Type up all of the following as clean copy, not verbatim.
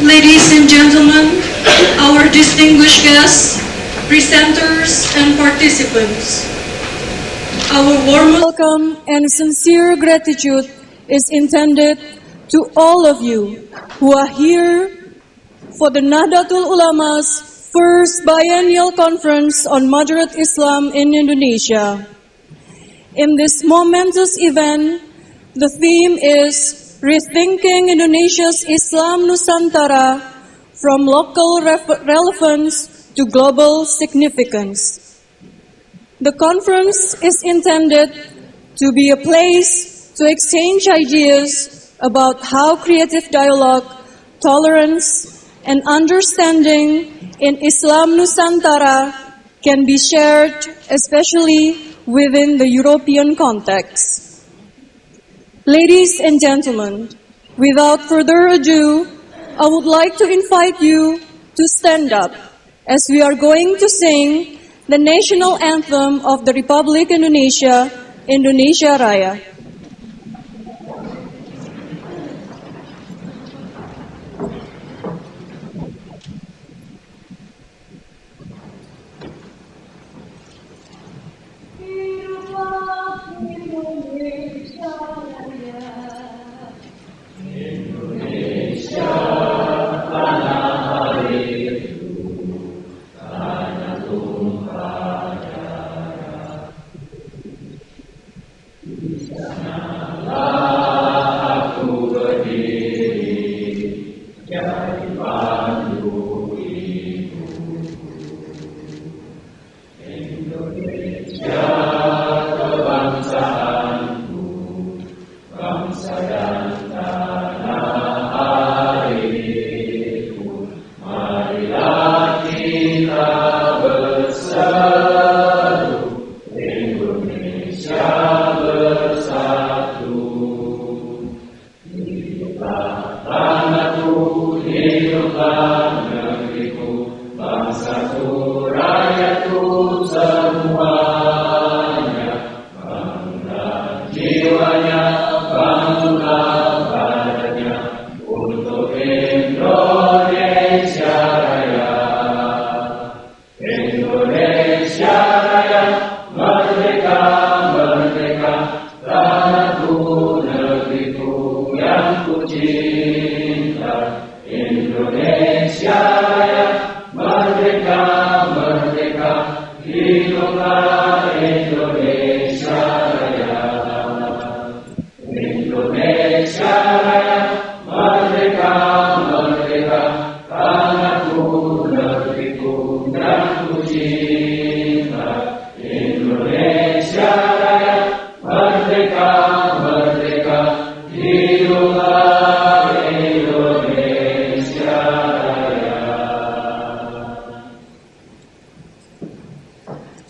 Ladies and gentlemen, our distinguished guests, presenters, and participants, our warm welcome and sincere gratitude is intended to all of you who are here for the Nahdlatul Ulama's first biennial conference on moderate Islam in Indonesia. In this momentous event, the theme is Rethinking Indonesia's Islam Nusantara from Local Relevance to Global Significance. The conference is intended to be a place to exchange ideas about how creative dialogue, tolerance, and understanding in Islam Nusantara can be shared, especially within the European context. Ladies and gentlemen, without further ado, I would like to invite you to stand up as we are going to sing the national anthem of the Republic Indonesia, Indonesia Raya.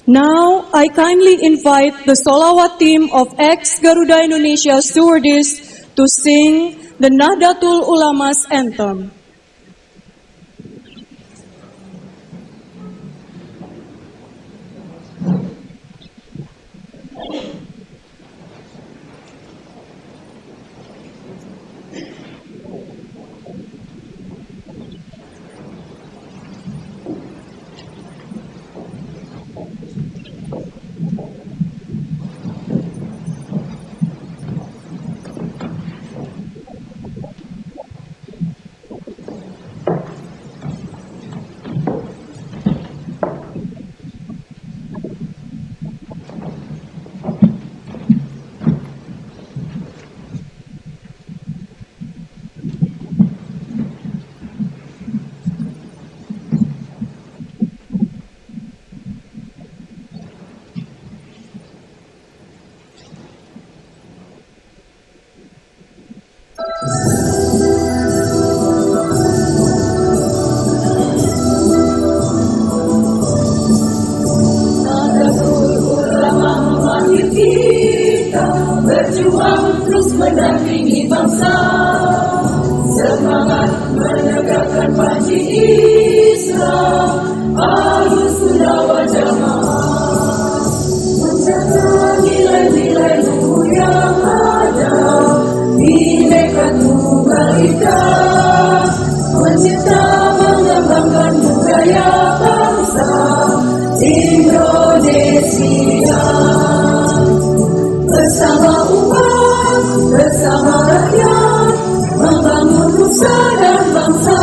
Now, I kindly invite the Solawat team of ex-Garuda Indonesia stewardess to sing the Nahdlatul Ulama's anthem. bersama rakyat membangun nusa dan bangsa.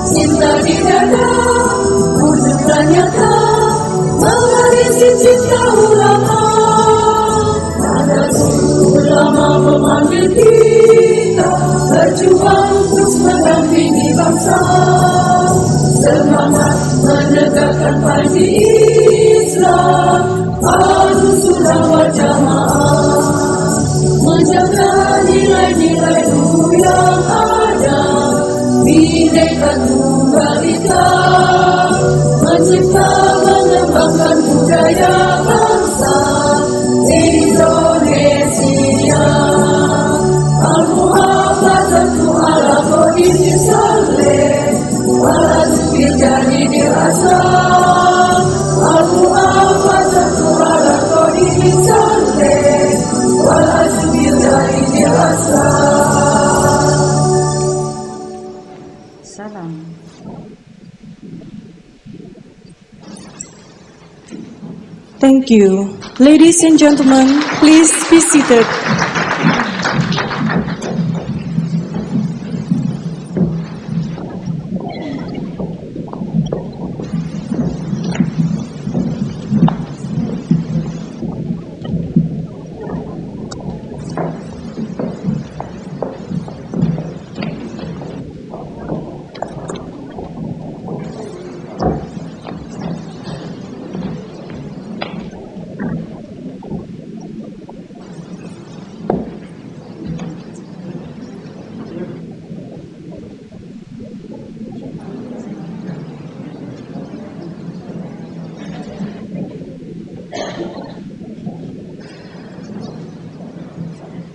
Cinta di dada, wujudkan nyata, mewarisi cipta ulama. Nahdlatul Ulama memanggil kita berjuang terus mendampingi bangsa. Semangat menegakkan panji Islam, Ahlussunnah wal Jamaah, menjaga nilai-nilai luhur yang ada, Bhinneka Tunggal Ika, mencipta mengembangkan budaya bangsa Indonesia. Al-Muhafazatul ala qadri saleh, waladu bil jahidi rasa. Al-Muhafazatul ala qadri saleh, waladu bil jahidi rasa. Salam. Thank you. Ladies and gentlemen, please be seated.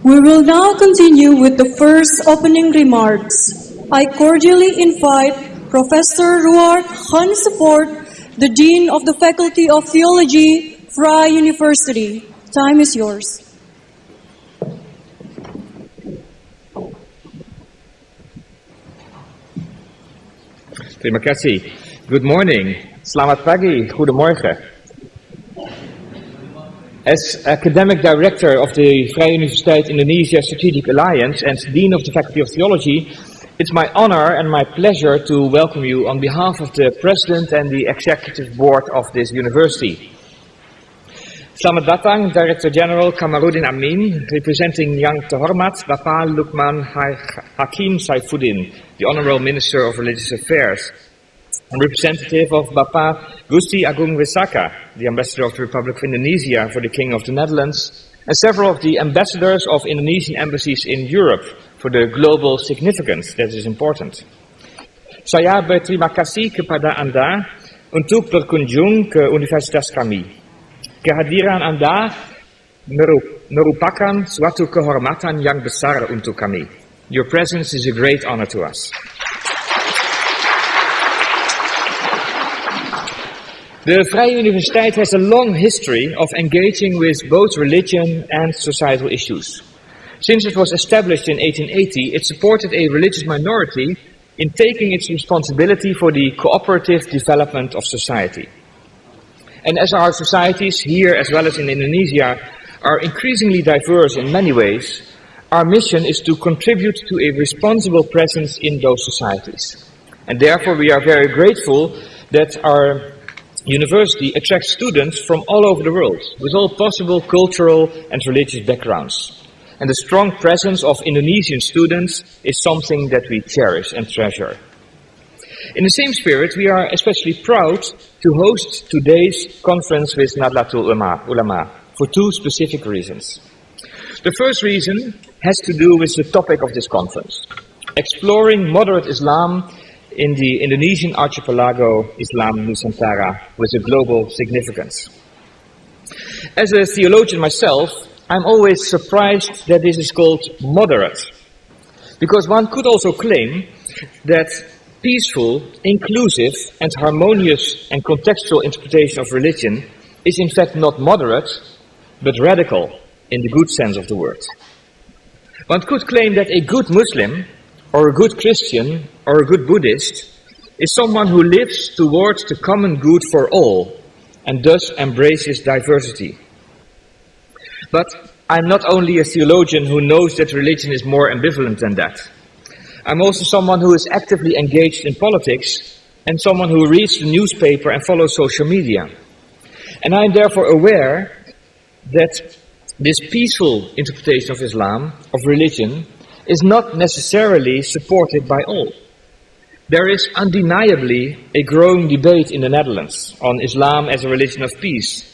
We will now continue with the first opening remarks. I cordially invite Professor Ruard Hanseport, the Dean of the Faculty of Theology, Vrij University. Time is yours. Terima kasih. Good morning. Selamat pagi. Goedemorgen. As Academic Director of the Vrij Universiteit Indonesia Strategic Alliance and Dean of the Faculty of Theology, it's my honor and my pleasure to welcome you on behalf of the President and the Executive Board of this university. Selamat datang Director General Kamarudin Amin, representing Yang Terhormat Bapak Lukman Hakim Saifuddin, the Honorable Minister of Religious Affairs, and representative of Bapak Gusti Agung Wisaka, the Ambassador of the Republic of Indonesia for the King of the Netherlands, and several of the ambassadors of Indonesian embassies in Europe for the global significance that is important. Saya berterima kasih kepada Anda untuk berkunjung ke universitas kami. Kehadiran Anda merupakan suatu kehormatan yang besar untuk kami. Your presence is a great honor to us. The Vrij Universiteit has a long history of engaging with both religion and societal issues. Since it was established in 1880, it supported a religious minority in taking its responsibility for the cooperative development of society. And as our societies here as well as in Indonesia are increasingly diverse in many ways, our mission is to contribute to a responsible presence in those societies. And therefore we are very grateful that our university attracts students from all over the world, with all possible cultural and religious backgrounds. And the strong presence of Indonesian students is something that we cherish and treasure. In the same spirit, we are especially proud to host today's conference with Nahdlatul Ulama for two specific reasons. The first reason has to do with the topic of this conference, exploring moderate Islam in the Indonesian archipelago Islam Nusantara with a global significance. As a theologian myself, I'm always surprised that this is called moderate, because one could also claim that peaceful, inclusive and harmonious and contextual interpretation of religion is in fact not moderate, but radical in the good sense of the word. One could claim that a good Muslim or a good Christian or a good Buddhist is someone who lives towards the common good for all and thus embraces diversity. But I'm not only a theologian who knows that religion is more ambivalent than that. I'm also someone who is actively engaged in politics and someone who reads the newspaper and follows social media. And I'm therefore aware that this peaceful interpretation of Islam, of religion, is not necessarily supported by all. There is undeniably a growing debate in the Netherlands on Islam as a religion of peace.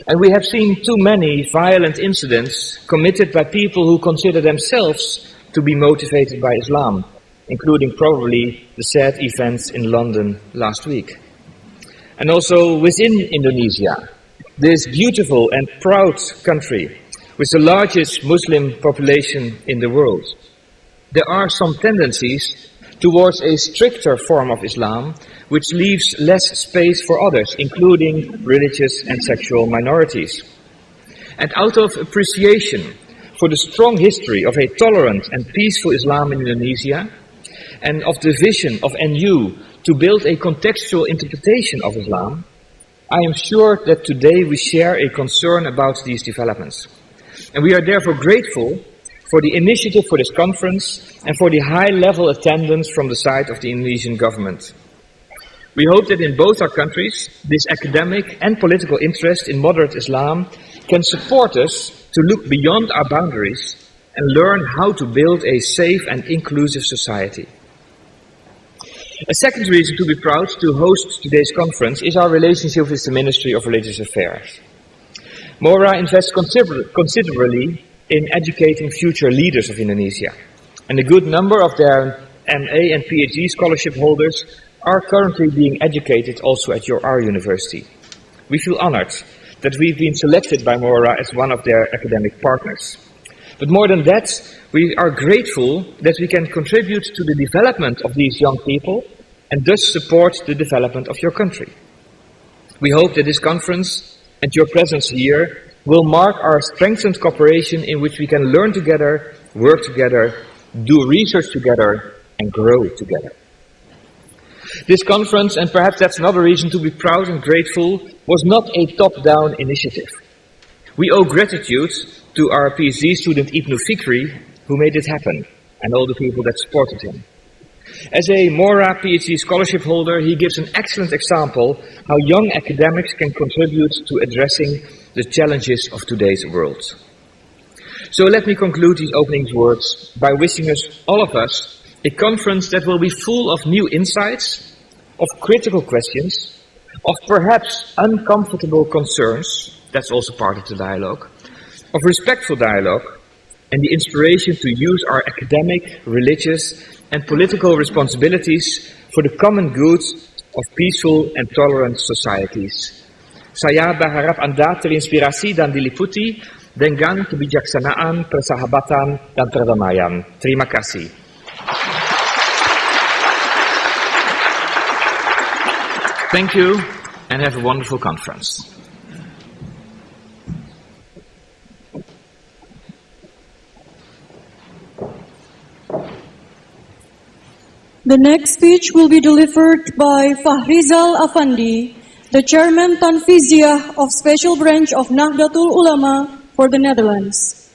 And we have seen too many violent incidents committed by people who consider themselves to be motivated by Islam, including probably the sad events in London last week. And also within Indonesia, this beautiful and proud country with the largest Muslim population in the world, there are some tendencies towards a stricter form of Islam, which leaves less space for others, including religious and sexual minorities. And out of appreciation for the strong history of a tolerant and peaceful Islam in Indonesia, and of the vision of NU to build a contextual interpretation of Islam, I am sure that today we share a concern about these developments. And we are therefore grateful for the initiative for this conference and for the high-level attendance from the side of the Indonesian government. We hope that in both our countries, this academic and political interest in moderate Islam can support us to look beyond our boundaries and learn how to build a safe and inclusive society. A second reason to be proud to host today's conference is our relationship with the Ministry of Religious Affairs. MORA invests considerably in educating future leaders of Indonesia, and a good number of their MA and PhD scholarship holders are currently being educated also at our university. We feel honored that we've been selected by MORA as one of their academic partners. But more than that, we are grateful that we can contribute to the development of these young people and thus support the development of your country. We hope that this conference and your presence here will mark our strengthened cooperation in which we can learn together, work together, do research together, and grow together. This conference, and perhaps that's another reason to be proud and grateful, was not a top-down initiative. We owe gratitude to our PhD student Ibnu Fikri, who made it happen, and all the people that supported him. As a MORA PhD scholarship holder, he gives an excellent example how young academics can contribute to addressing the challenges of today's world. So let me conclude these opening words by wishing us, all of us, a conference that will be full of new insights, of critical questions, of perhaps uncomfortable concerns, that's also part of the dialogue, of respectful dialogue, and the inspiration to use our academic, religious, and political responsibilities for the common good of peaceful and tolerant societies. Saya berharap Anda terinspirasi dan diliputi dengan kebijaksanaan, persahabatan, dan perdamaian. Terima kasih. Thank you, and have a wonderful conference. The next speech will be delivered by Fahrizal Afandi, the Chairman Tanfiziah of Special Branch of Nahdlatul Ulama for the Netherlands.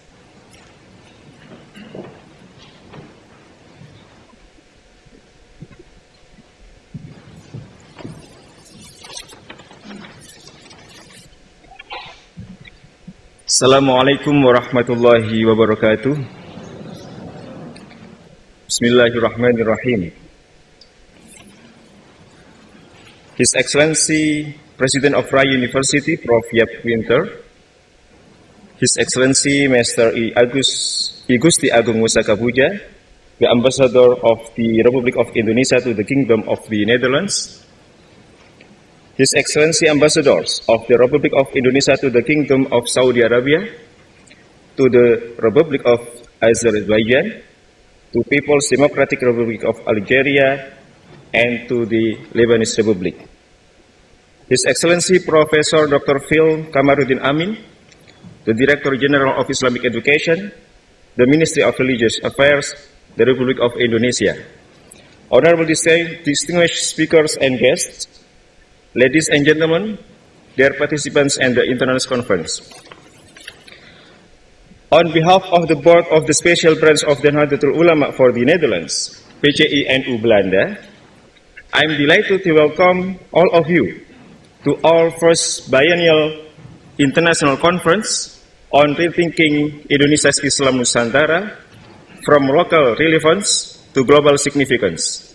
Assalamualaikum warahmatullahi wabarakatuh. Bismillahirrahmanirrahim. His Excellency President of Rai University, Prof. Yap Winter, His Excellency Master I Gusti Agung Musa Kabuja, the Ambassador of the Republic of Indonesia to the Kingdom of the Netherlands, His Excellency Ambassadors of the Republic of Indonesia to the Kingdom of Saudi Arabia, to the Republic of Azerbaijan, to People's Democratic Republic of Algeria, and to the Lebanese Republic. His Excellency Professor Dr. Phil Kamaruddin Amin, the Director General of Islamic Education, the Ministry of Religious Affairs, the Republic of Indonesia. Honorable distinguished speakers and guests, ladies and gentlemen, dear participants and the international conference. On behalf of the Board of the Special Branch of the Nahdlatul Ulama for the Netherlands, PCINU Belanda, I am delighted to welcome all of you to our first Biennial International Conference on Rethinking Indonesia's Islam Nusantara from local relevance to global significance.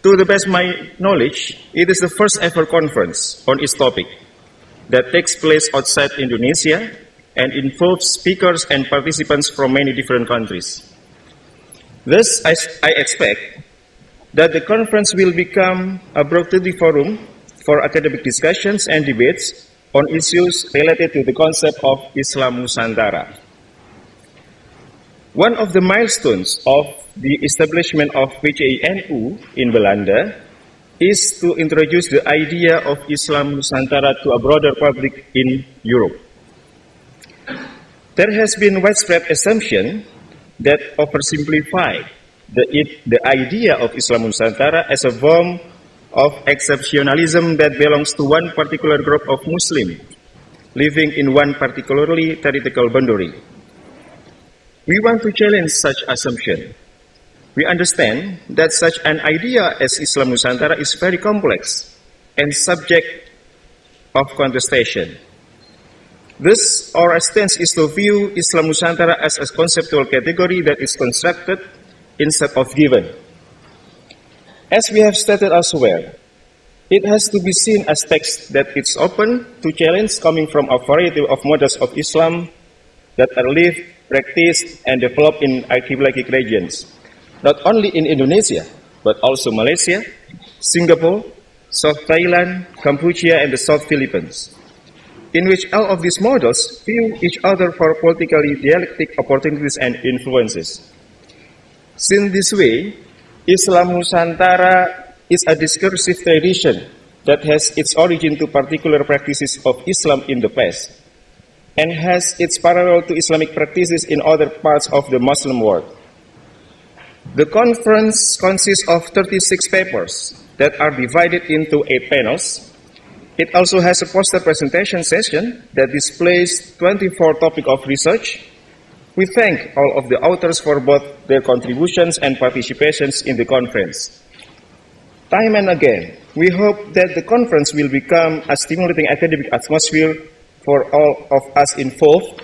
To the best of my knowledge, it is the first ever conference on its topic that takes place outside Indonesia and involves speakers and participants from many different countries. Thus, I expect that the conference will become a productive forum for academic discussions and debates on issues related to the concept of Islam Nusantara. One of the milestones of the establishment of PCINU in Belanda is to introduce the idea of Islam Nusantara to a broader public in Europe. There has been widespread assumption that oversimplify the idea of Islam Nusantara as a form of exceptionalism that belongs to one particular group of Muslims living in one particularly theoretical boundary. We want to challenge such assumption. We understand that such an idea as Islam Nusantara is very complex and subject of contestation. Thus, our stance is to view Islam Nusantara as a conceptual category that is constructed instead of given. As we have stated elsewhere, it has to be seen as text that is open to challenge coming from a variety of models of Islam that are lived, practiced, and developed in archipelagic regions, not only in Indonesia, but also Malaysia, Singapore, South Thailand, Cambodia, and the South Philippines, in which all of these models view each other for politically dialectic opportunities and influences. Seen this way, Islam Nusantara is a discursive tradition that has its origin to particular practices of Islam in the past, and has its parallel to Islamic practices in other parts of the Muslim world. The conference consists of 36 papers that are divided into 8 panels. It also has a poster presentation session that displays 24 topics of research. We thank all of the authors for both their contributions and participations in the conference. Time and again, we hope that the conference will become a stimulating academic atmosphere for all of us involved,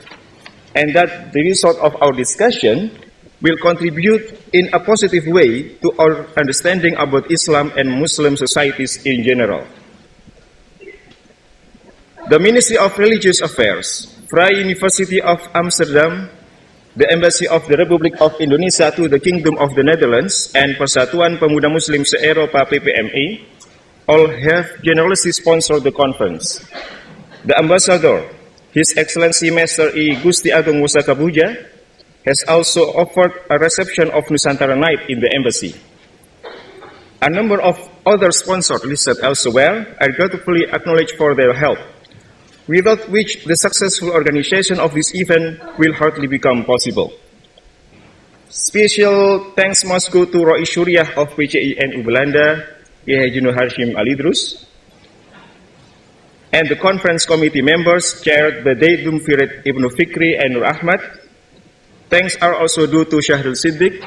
and that the result of our discussion will contribute in a positive way to our understanding about Islam and Muslim societies in general. The Ministry of Religious Affairs, Vrije University of Amsterdam, the Embassy of the Republic of Indonesia to the Kingdom of the Netherlands, and Persatuan Pemuda Muslim se-Eropa PPMI all have generously sponsored the conference. The Ambassador, His Excellency Master I Gusti Agung Musakabuja, has also offered a reception of Nusantara Night in the embassy. A number of other sponsors listed elsewhere are gratefully acknowledged for their help, without which the successful organization of this event will hardly become possible. Special thanks must go to Roy Shuriah of PCINU Belanda, Ihajino Hashim Alidrus, and the conference committee members chaired by Daidum Firid Ibnu Fikri and Nur Ahmad. Thanks are also due to Syahrul Siddiq,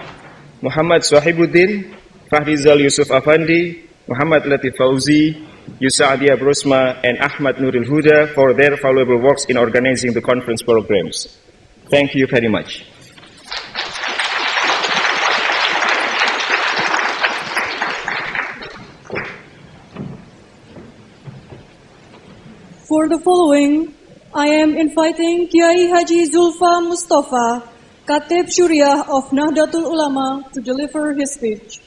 Muhammad Sohibuddin, Fahrizal Yusuf Afandi, Muhammad Latif Fauzi, Yusadia Brosma, and Ahmad Nuril Huda for their valuable works in organizing the conference programs. Thank you very much. For the following, I am inviting Kiai Haji Zulfa Mustafa, Khatib Syuriah of Nahdlatul Ulama, to deliver his speech.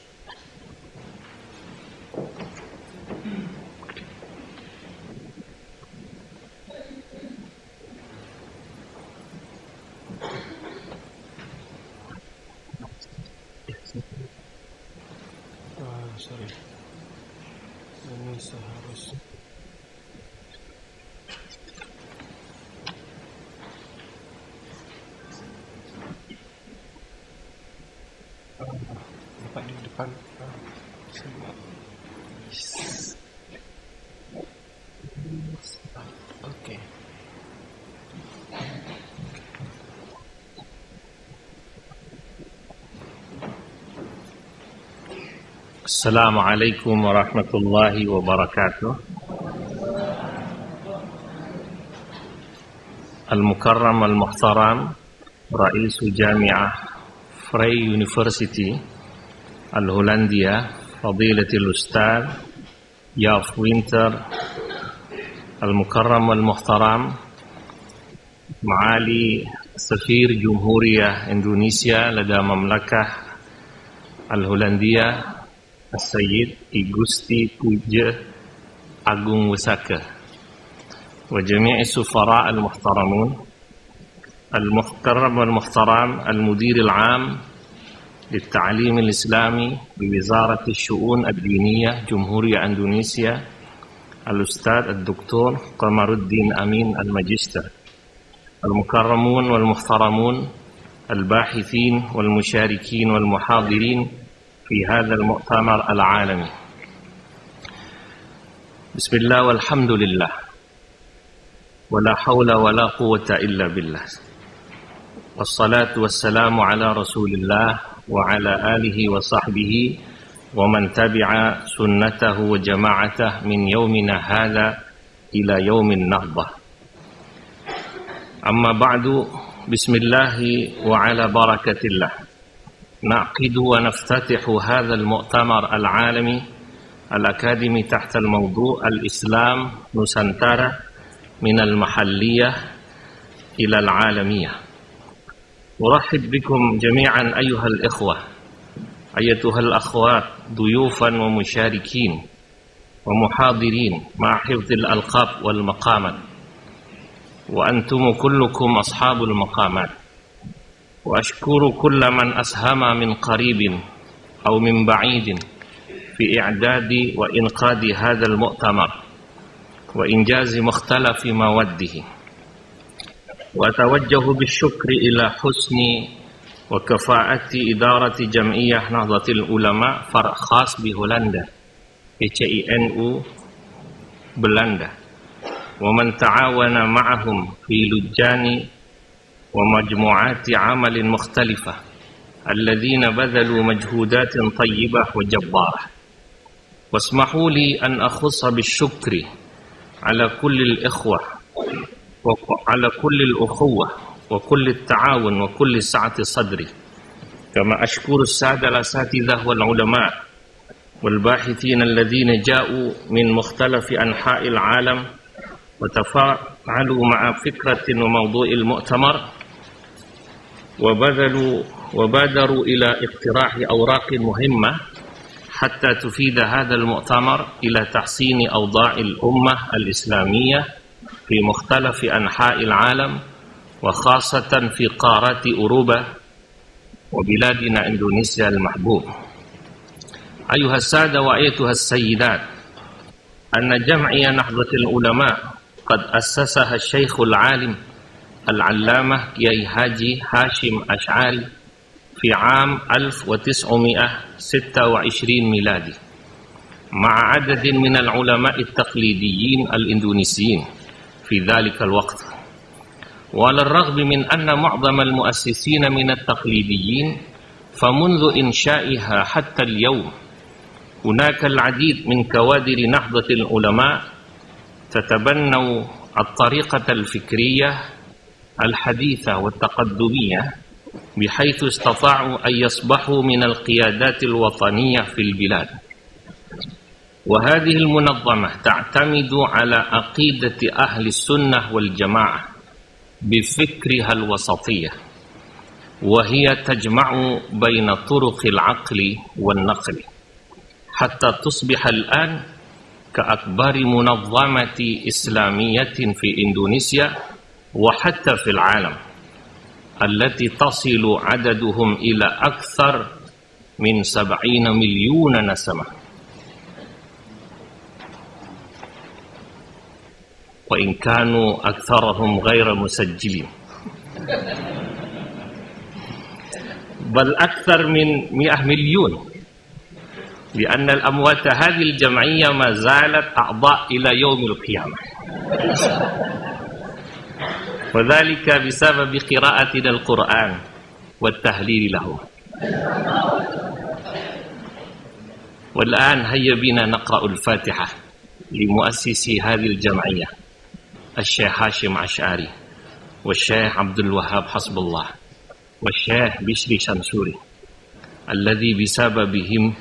Assalamualaikum warahmatullahi wabarakatuh. Al-Mukarram al-Muhtaram Ra'isu Jami'ah Vrij University Al-Hollandia Fadilatul Ustaz Jaap Winter Al-Mukarram al-Muhtaram Maali Safir Jumhuriyah Indonesia lada Mamlakah Al-Hollandia As-Sayyid I Gusti Puja Agung Wisaka wa jami'i sufara al-muhtaramun al-muhtaram wal-muhtaram al-mudir al-'am للتعليم الإسلامي بوزارة الشؤون الدينية جمهورية إندونيسيا الأستاذ الدكتور قمر الدين أمين الماجستير المكرمون والمحترمون الباحثين والمشاركين والمحاضرين في هذا المؤتمر العالمي. بسم الله والحمد لله ولا حول ولا قوة إلا بالله والصلاة والسلام على رسول الله وعلى آله وصحبه ومن تبع سنته وجماعته من يومنا هذا إلى يوم النهضة. أما بعد بسم الله وعلى بركة الله نعقد ونفتتح هذا المؤتمر العالمي الأكاديمي تحت الموضوع الإسلام نسنترة من المحلية إلى العالمية. أرحب بكم جميعا أيها الإخوة أيتها الأخوات ضيوفا ومشاركين ومحاضرين مع حفظ الألقاب والمقامات وأنتم كلكم أصحاب المقامات. وأشكر كل من أسهم من قريب أو من بعيد في إعداد وإنقاذ هذا المؤتمر وإنجاز مختلف مواده. وأتوجه بالشكر إلى حسن وكفاءة إدارة جمعية نهضة العلماء فرع خاص بهولندا HINU بلندا ومن تعاون معهم في لجان ومجموعات عمل مختلفة الذين بذلوا مجهودات طيبة وجبارة. واسمحوا لي أن أخص بالشكر على كل الإخوة وعلى كل الأخوة وكل التعاون وكل سعة صدري، كما أشكر السادة الأساتذة والعلماء والباحثين الذين جاءوا من مختلف أنحاء العالم وتفاعلوا مع فكرة وموضوع المؤتمر وبادروا إلى اقتراح أوراق مهمة حتى تفيد هذا المؤتمر إلى تحسين أوضاع الأمة الإسلامية في مختلف أنحاء العالم وخاصة في قارات أوروبا وبلادنا إندونيسيا المحبوب. أيها السادة وأيتها السيدات، أن جمعية نهضة العلماء قد أسسها الشيخ العالم العلامة كياي حاجي هاشم أشعري في عام 1926 ميلادي مع عدد من العلماء التقليديين الإندونيسيين في ذلك الوقت. وعلى الرغم من أن معظم المؤسسين من التقليديين فمنذ إنشائها حتى اليوم هناك العديد من كوادر نهضة العلماء تتبنوا الطريقة الفكرية الحديثة والتقدمية بحيث استطاعوا أن يصبحوا من القيادات الوطنية في البلاد. وهذه المنظمة تعتمد على عقيدة أهل السنة والجماعة بفكرها الوسطية، وهي تجمع بين طرق العقل والنقل حتى تصبح الآن كأكبر منظمة إسلامية في إندونيسيا وحتى في العالم، التي تصل عددهم إلى أكثر من 70 مليون نسمة. وإن كانوا أكثرهم غير مسجلين، بل أكثر من 100 مليون، لأن الأموات هذه الجمعية ما زالت أعضاء إلى يوم القيامة، وذلك بسبب قراءتنا القرآن والتهليل له. والآن هيا بنا نقرأ الفاتحة لمؤسسي هذه الجمعية الشيخ هاشم عشعري والشيخ عبد الوهاب حسب الله والشيخ بشري شمسوري الذي بسببهم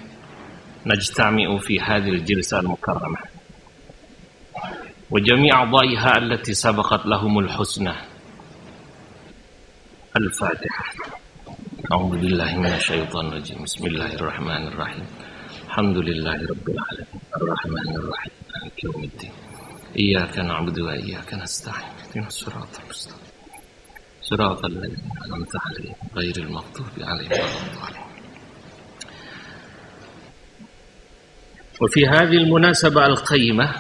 نجتمع في هذه الجلسة المكرمة، وجميع أعضائها التي سبقت لهم الحسنى. الفاتحة. أعوذ بالله من الشيطان الرجيم. بسم الله الرحمن الرحيم. الحمد لله رب العالمين الرحمن الرحيم مالك يوم الدين إياك نعبد وإياك نستعين اهدنا الصراط المستقيم صراط الذين أنعمت عليهم غير المغضوب عليهم ولا الضالين. وفي هذه المناسبة القيمة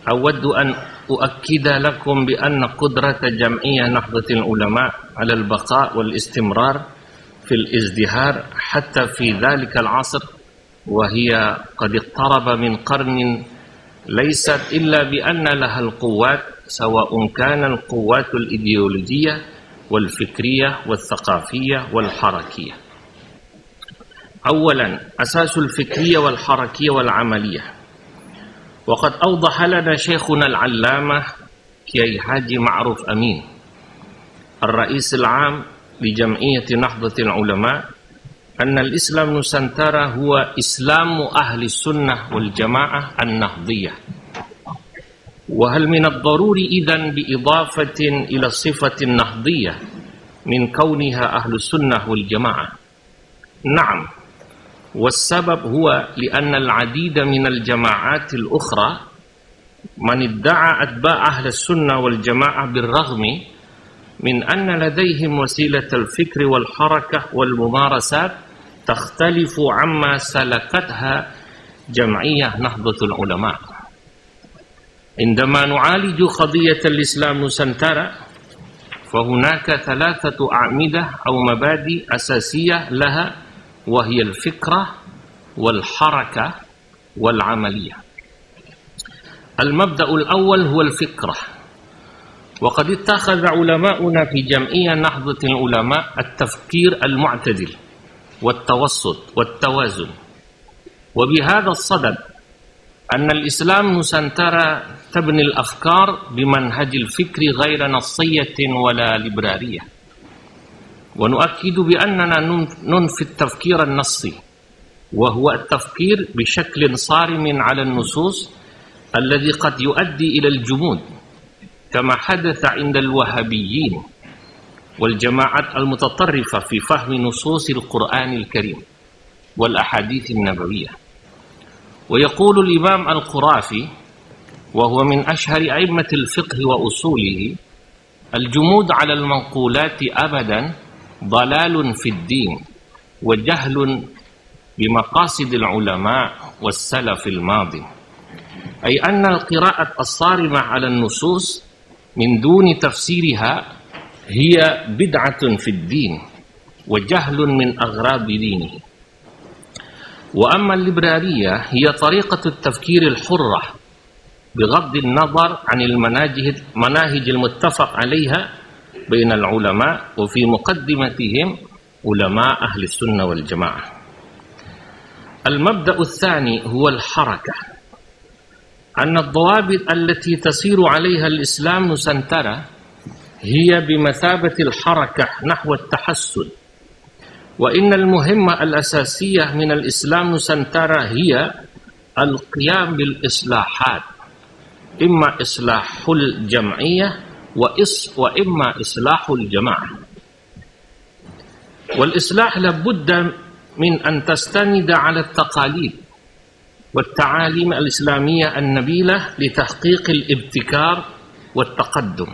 أود أن أؤكد لكم بأن قدرة جمعية نهضة العلماء على البقاء والاستمرار في الازدهار حتى في ذلك العصر، وهي قد اقترب من قرن، ليست إلا بأن لها القوات، سواء كان القوات الإيديولوجية والفكرية والثقافية والحركية. أولا، أساس الفكرية والحركية والعملية، وقد أوضح لنا شيخنا العلامة كي حاجي معروف أمين الرئيس العام لجمعية نهضة العلماء أن الإسلام نسنترا هو إسلام أهل السنة والجماعة النهضية. وهل من الضروري إذن بإضافة إلى الصفة النهضية من كونها أهل السنة والجماعة؟ نعم، والسبب هو لأن العديد من الجماعات الأخرى من ادعى أتباع أهل السنة والجماعة بالرغم من أن لديهم وسيلة الفكر والحركة والممارسات تختلف عما سلكتها جمعية نهضة العلماء. عندما نعالج قضية الإسلام نسنترا فهناك ثلاثة أعمدة أو مبادئ أساسية لها، وهي الفكرة والحركة والعملية. المبدأ الأول هو الفكرة، وقد اتخذ علماؤنا في جمعية نهضة العلماء التفكير المعتدل والتوسط والتوازن، وبهذا الصدد أن الإسلام نسنترا تبني الأفكار بمنهج الفكر غير نصية ولا ليبرارية، ونؤكد بأننا ننفي التفكير النصي، وهو التفكير بشكل صارم على النصوص الذي قد يؤدي إلى الجمود كما حدث عند الوهابيين والجماعات المتطرفة في فهم نصوص القرآن الكريم والأحاديث النبوية. ويقول الإمام القرافي وهو من أشهر أئمة الفقه وأصوله: الجمود على المنقولات أبدا ضلال في الدين وجهل بمقاصد العلماء والسلف الماضي، أي أن القراءة الصارمة على النصوص من دون تفسيرها هي بدعة في الدين وجهل من أغراض دينه. وأما الليبرارية هي طريقة التفكير الحرة بغض النظر عن المناهج المتفق عليها بين العلماء، وفي مقدمتهم علماء أهل السنة والجماعة. المبدأ الثاني هو الحركة، أن الضوابط التي تسير عليها الإسلام نسنترا هي بمثابة الحركة نحو التحسن، وإن المهمة الأساسية من الإسلام نسنترا هي القيام بالإصلاحات، إما إصلاح الجمعية وإما إصلاح الجماعة. والإصلاح لابد من أن تستند على التقاليد والتعاليم الإسلامية النبيلة لتحقيق الابتكار والتقدم.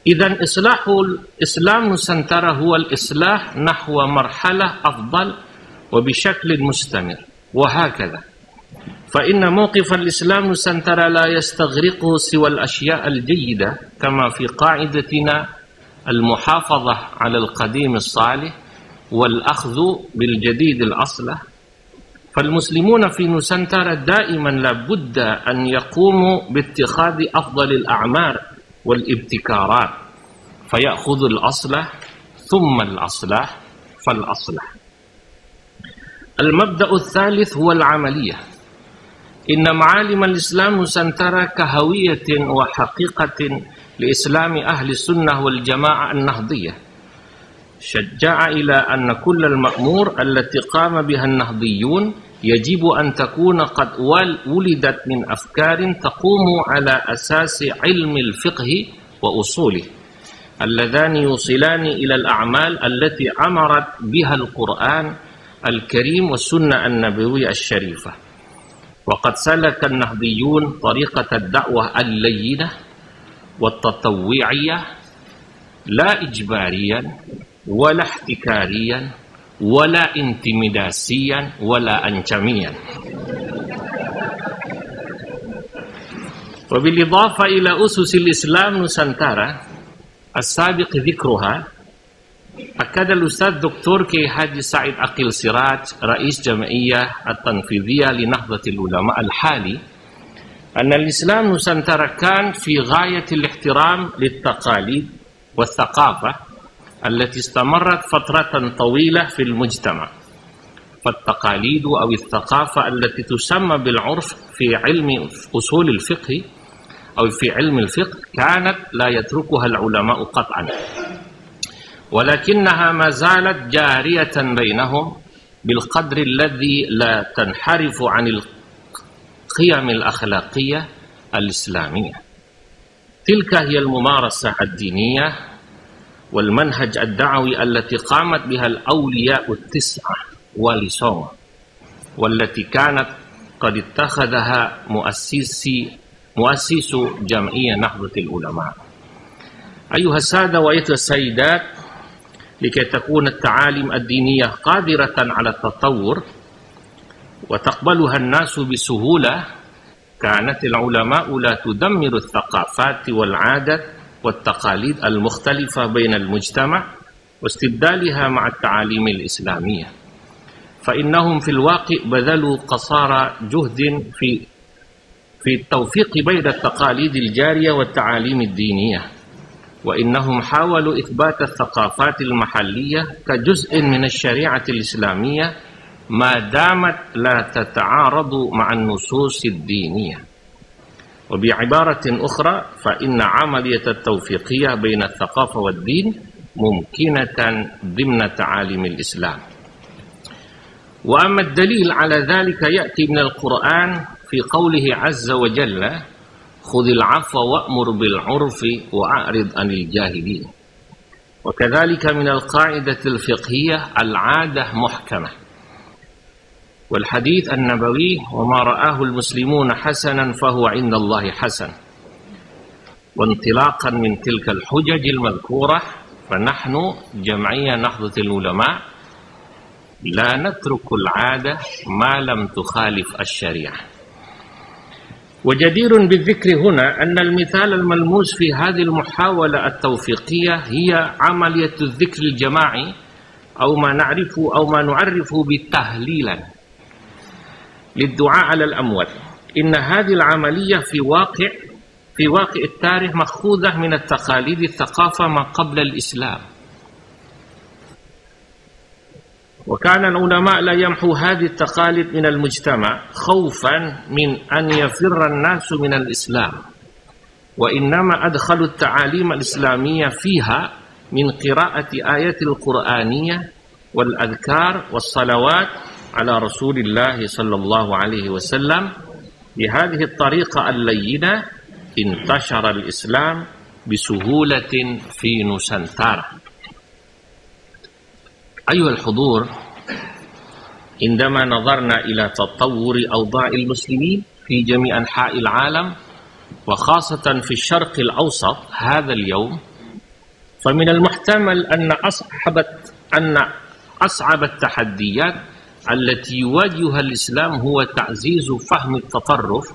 إذن إصلاح الإسلام نسنترا هو الإصلاح نحو مرحلة أفضل وبشكل مستمر، وهكذا. فإن موقف الإسلام نسنترا لا يستغرقه سوى الأشياء الجيدة، كما في قاعدتنا المحافظة على القديم الصالح والأخذ بالجديد الأصلح. فالمسلمون في نسنترا دائما لابد أن يقوموا باتخاذ أفضل الأعمال والابتكارات، فيأخذ الأصلح ثم الأصلح فالأصلح. المبدأ الثالث هو العملية. إن معالم الإسلام نسنترى كهوية وحقيقة لإسلام أهل السنة والجماعة النهضية، شجع إلى أن كل المأمور التي قام بها النهضيون يجب أن تكون قد ولدت من أفكار تقوم على أساس علم الفقه وأصوله، اللذان يوصلان إلى الأعمال التي أمرت بها القرآن الكريم والسنة النبوية الشريفة. وقد سلك النهضيون طريقة الدعوة اللينة والتطوعية، لا إجباريا ولا احتكاريا ولا انتميداسيا ولا أنشميا. وبالإضافة إلى أسس الإسلام نسنتارا السابق ذكرها، أكد الأستاذ دكتور كي حاج سعيد أقيل سراج رئيس جمعية التنفيذية لنهضة العلماء الحالي أن الإسلام نسنتارا كان في غاية الاحترام للتقاليد والثقافة التي استمرت فترة طويلة في المجتمع. فالتقاليد أو الثقافة التي تسمى بالعرف في علم أصول الفقه أو في علم الفقه كانت لا يتركها العلماء قطعا، ولكنها ما زالت جارية بينهم بالقدر الذي لا تنحرف عن القيم الأخلاقية الإسلامية. تلك هي الممارسة الدينية والمنهج الدعوي التي قامت بها الأولياء التسعة ولسوم، والتي كانت قد اتخذها مؤسس جمعية نهضة العلماء. أيها السادة وأيتها السيدات، لكي تكون التعاليم الدينية قادرة على التطور وتقبلها الناس بسهولة، كانت العلماء لا تدمر الثقافات والعادات والتقاليد المختلفة بين المجتمع واستبدالها مع التعاليم الإسلامية، فإنهم في الواقع بذلوا قصارى جهد في التوفيق بين التقاليد الجارية والتعاليم الدينية، وإنهم حاولوا إثبات الثقافات المحلية كجزء من الشريعة الإسلامية ما دامت لا تتعارض مع النصوص الدينية. وبعبارة أخرى، فإن عملية التوفيقية بين الثقافة والدين ممكنة ضمن تعاليم الإسلام. وأما الدليل على ذلك يأتي من القرآن في قوله عز وجل: خذ العفو وأمر بالعرف وأعرض عن الجاهلين. وكذلك من القاعدة الفقهية العادة محكمة، والحديث النبوي: وما رآه المسلمون حسنا فهو عند الله حسن. وانطلاقا من تلك الحجج المذكورة، فنحن جمعية نهضة العلماء لا نترك العادة ما لم تخالف الشريعة. وجدير بالذكر هنا أن المثال الملموس في هذه المحاولة التوفيقية هي عملية الذكر الجماعي أو ما نعرفه بالتهليلا للدعاء على الأموات. إن هذه العملية في واقع التاريخ مأخوذة من التقاليد الثقافة ما قبل الإسلام، وكان العلماء لا يمحوا هذه التقاليد من المجتمع خوفا من أن يفر الناس من الإسلام، وإنما أدخلوا التعاليم الإسلامية فيها من قراءة آيات القرآنية والأذكار والصلوات على رسول الله صلى الله عليه وسلم. بهذه الطريقة اللينة انتشر الإسلام بسهولة في نسنتارا. أيها الحضور، عندما نظرنا إلى تطور أوضاع المسلمين في جميع أنحاء العالم وخاصة في الشرق الأوسط هذا اليوم، فمن المحتمل أن أصعب التحديات التي يواجهها الإسلام هو تعزيز فهم التطرف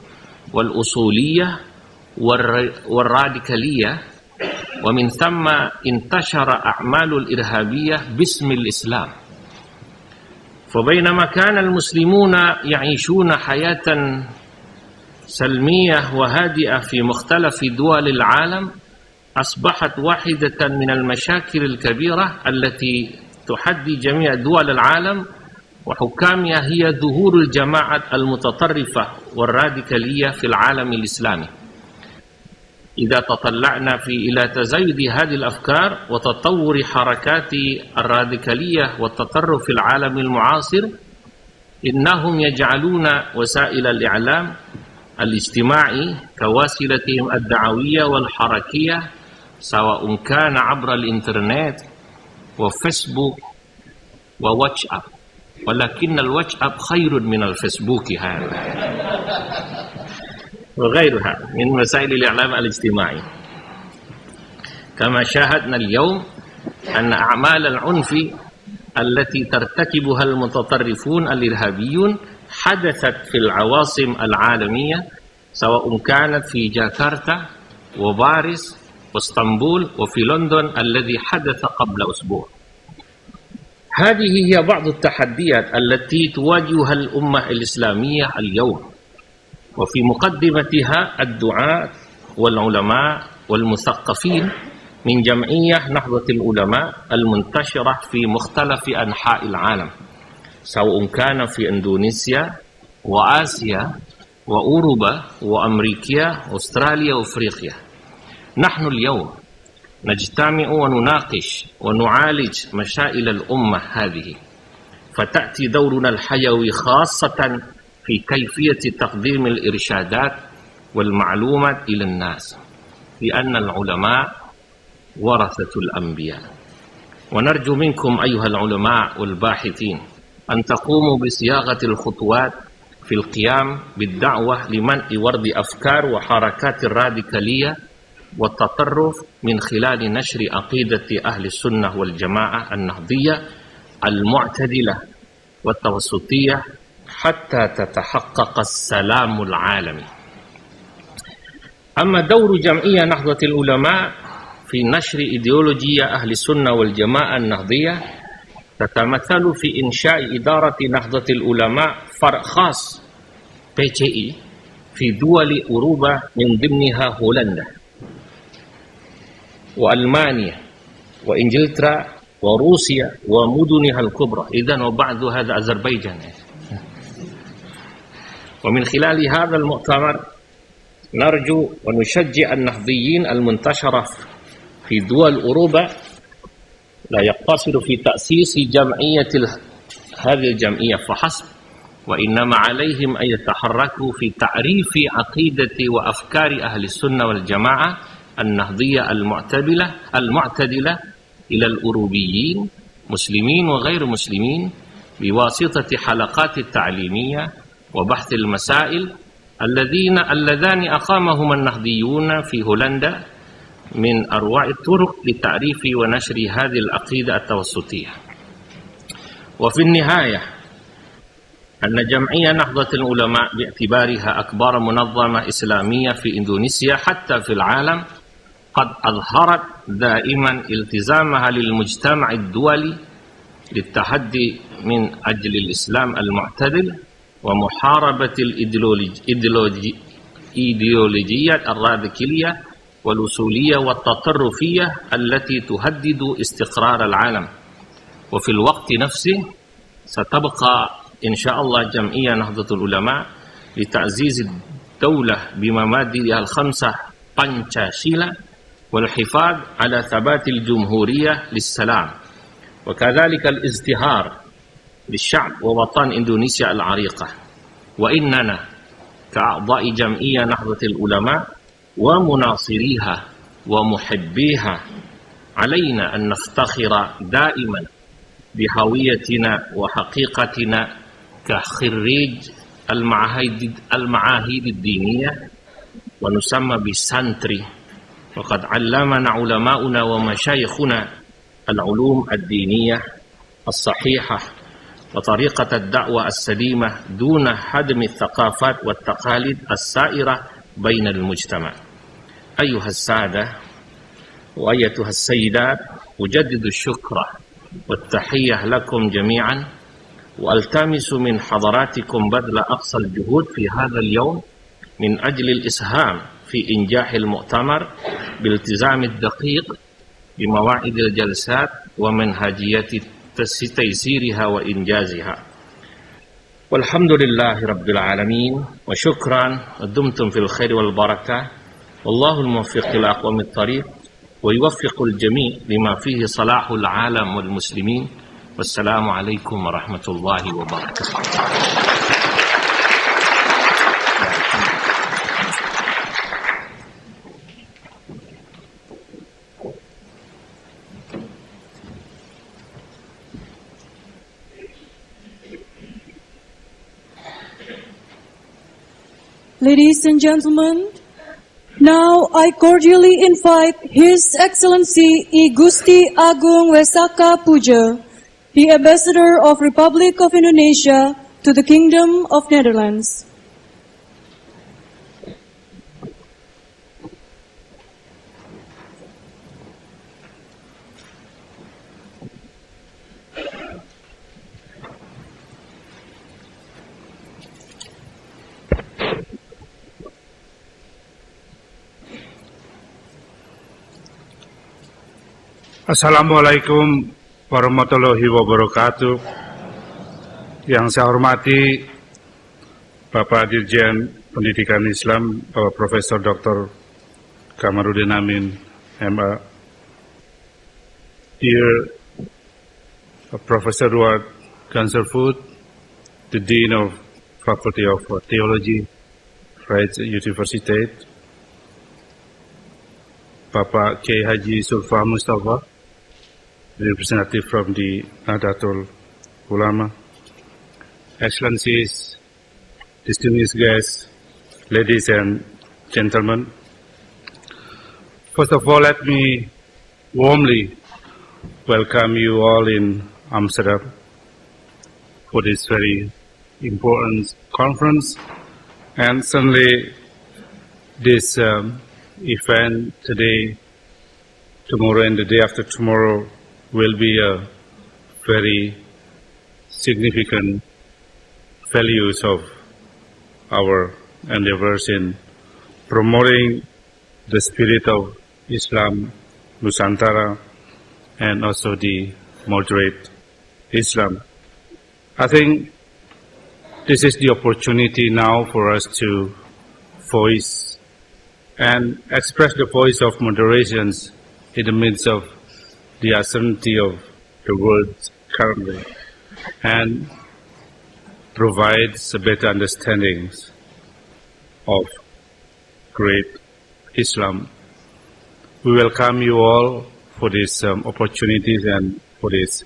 والأصولية والراديكالية، ومن ثم انتشر أعمال الإرهابية باسم الإسلام. فبينما كان المسلمون يعيشون حياة سلمية وهادئة في مختلف دول العالم، أصبحت واحدة من المشاكل الكبيرة التي تحدي جميع دول العالم وحكامها هي ظهور الجماعات المتطرفة والراديكالية في العالم الإسلامي. إذا تطلعنا إلى تزايد هذه الأفكار وتطور حركات الراديكالية والتطرف في العالم المعاصر، إنهم يجعلون وسائل الإعلام الاجتماعي كوسيلتهم الدعوية والحركية، سواء كان عبر الإنترنت وفيسبوك وواتساب، ولكن الواتساب خير من الفيسبوك هذا وغيرها من وسائل الإعلام الاجتماعي. كما شاهدنا اليوم أن أعمال العنف التي ترتكبها المتطرفون الإرهابيون حدثت في العواصم العالمية، سواء كانت في جاكرتا وباريس واسطنبول وفي لندن الذي حدث قبل أسبوع. هذه هي بعض التحديات التي تواجهها الأمة الإسلامية اليوم، وفي مقدمتها الدعاة والعلماء والمثقفين من جمعية نهضة العلماء المنتشرة في مختلف أنحاء العالم، سواء كان في إندونيسيا وآسيا وأوروبا وأمريكا وأستراليا وأفريقيا. نحن اليوم نجتمع ونناقش ونعالج مشاكل الأمة هذه، فتأتي دورنا الحيوي خاصة في كيفية تقديم الإرشادات والمعلومات إلى الناس، لأن العلماء ورثة الأنبياء. ونرجو منكم أيها العلماء والباحثين أن تقوموا بصياغة الخطوات في القيام بالدعوة لمنع ورد أفكار وحركات الراديكالية والتطرف من خلال نشر عقيدة أهل السنة والجماعة النهضية المعتدلة والتوسطية حتى تتحقق السلام العالمي. أما دور جمعية نهضة العلماء في نشر إيديولوجية أهل السنة والجماعة النهضية تتمثل في إنشاء إدارة نهضة العلماء فرع خاص PCI في دول أوروبا من ضمنها هولندا وألمانيا وإنجلترا وروسيا ومدنها الكبرى، إذن وبعد هذا أذربيجان. ومن خلال هذا المؤتمر نرجو ونشجع النهضيين المنتشرة في دول أوروبا لا يقتصر في تأسيس هذه الجمعية فحسب، وإنما عليهم أن يتحركوا في تعريف عقيدة وأفكار أهل السنة والجماعة النهضية المعتدلة إلى الأوروبيين مسلمين وغير مسلمين بواسطة حلقات التعليمية وبحث المسائل اللذان أقامهما النهضيون في هولندا من أروع الطرق لتعريف ونشر هذه العقيدة التوسطية. وفي النهاية أن جمعية نهضة العلماء باعتبارها أكبر منظمة إسلامية في إندونيسيا حتى في العالم قد أظهرت دائما التزامها للمجتمع الدولي للتحدي من أجل الإسلام المعتدل ومحاربة الإيديولوجية الراديكالية والوصولية والتطرفية التي تهدد استقرار العالم. وفي الوقت نفسه ستبقى إن شاء الله جمعية نهضة العلماء لتعزيز الدولة بمبادئها الخمسة بانشاشيلا والحفاظ على ثبات الجمهورية للسلام، وكذلك الازدهار للشعب ووطن إندونيسيا العريقة. وإننا كأعضاء جمعية نهضة العلماء ومناصريها ومحبيها علينا أن نفتخر دائما بهويتنا وحقيقتنا كخريج المعاهد الدينية ونسمى بالسانتري، وقد علمنا علماؤنا ومشايخنا العلوم الدينية الصحيحة وطريقة الدعوة السليمة دون هدم الثقافات والتقاليد السائرة بين المجتمع. أيها السادة وأيتها السيدات، أجدد الشكر والتحية لكم جميعا، وألتمس من حضراتكم بذل أقصى الجهود في هذا اليوم من أجل الإسهام في إنجاح المؤتمر بالالتزام الدقيق بمواعيد الجلسات ومنهجية تيسيرها وإنجازها. والحمد لله رب العالمين وشكرا ودمتم في الخير والبركة والله الموفق إلى أقوم الطريق ويوفق الجميع لما فيه صلاح العالم والمسلمين والسلام عليكم ورحمة الله وبركاته. Ladies and gentlemen, now I cordially invite His Excellency I Gusti Agung Wesaka Puja, the Ambassador of Republic of Indonesia to the Kingdom of Netherlands. Assalamualaikum warahmatullahi wabarakatuh. Yang saya hormati Bapak Dirjen Pendidikan Islam, Bapak Profesor Dr. Kamarudin Amin, MA. Dear Professor Ruat Ganserfoot, the Dean of Faculty of Theology, Vrije Universiteit, Bapak K. Haji Sulfa Mustafa, representative from the Nahdlatul Ulama, Excellencies, distinguished guests, ladies and gentlemen. First of all, let me warmly welcome you all in Amsterdam for this very important conference, and certainly this event today, tomorrow, and the day after tomorrow will be a very significant values of our endeavors in promoting the spirit of Islam Nusantara and also the moderate Islam. I think this is the opportunity now for us to voice and express the voice of moderations in the midst of the uncertainty of the world currently, and provides a better understanding of great Islam. We welcome you all for these opportunities and for this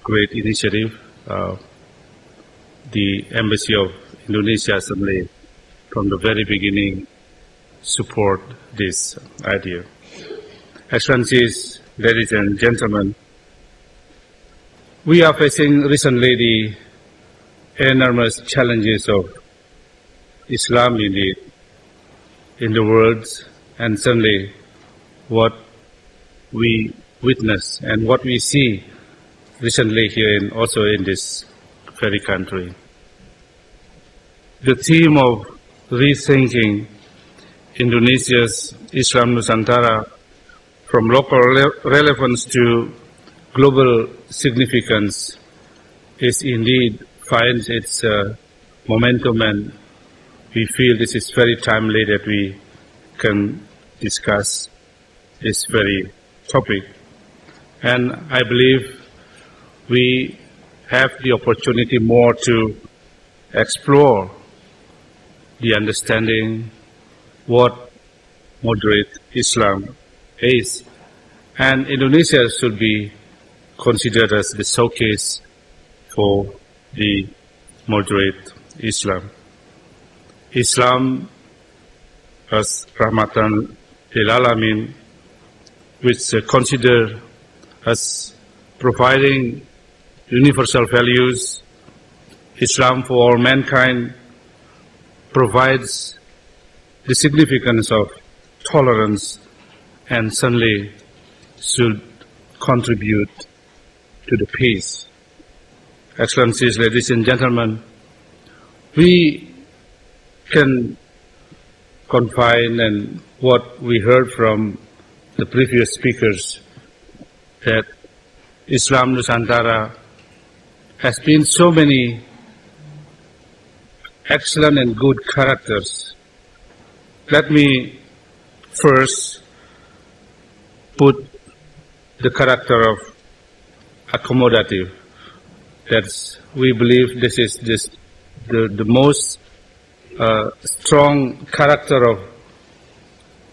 great initiative. The Embassy of Indonesia certainly from the very beginning support this idea. Excellencies, ladies and gentlemen, we are facing recently the enormous challenges of Islam in the world, and certainly what we witness and what we see recently here and also in this very country. The theme of rethinking Indonesia's Islam Nusantara from local relevance to global significance is indeed finds its momentum, and we feel this is very timely that we can discuss this very topic. And I believe we have the opportunity more to explore the understanding what moderate Islam is, and Indonesia should be considered as the showcase for the moderate Islam. Islam as Rahmatan lil Alamin, which consider as providing universal values. Islam for all mankind provides the significance of tolerance and certainly should contribute to the peace. Excellencies, ladies and gentlemen, we can confine and what we heard from the previous speakers, that Islam Nusantara has been so many excellent and good characters. Let me first put the character of accommodative. We believe this is the most strong character of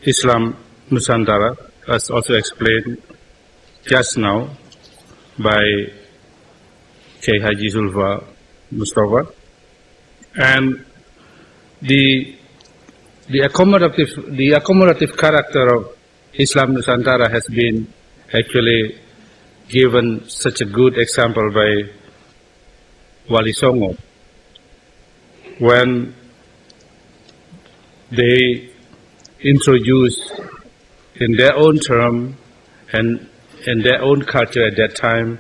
Islam Nusantara, as also explained just now by K. Haji Zulfa Mustafa. And the accommodative character of Islam Nusantara has been actually given such a good example by Wali Songo when they introduced in their own term and in their own culture at that time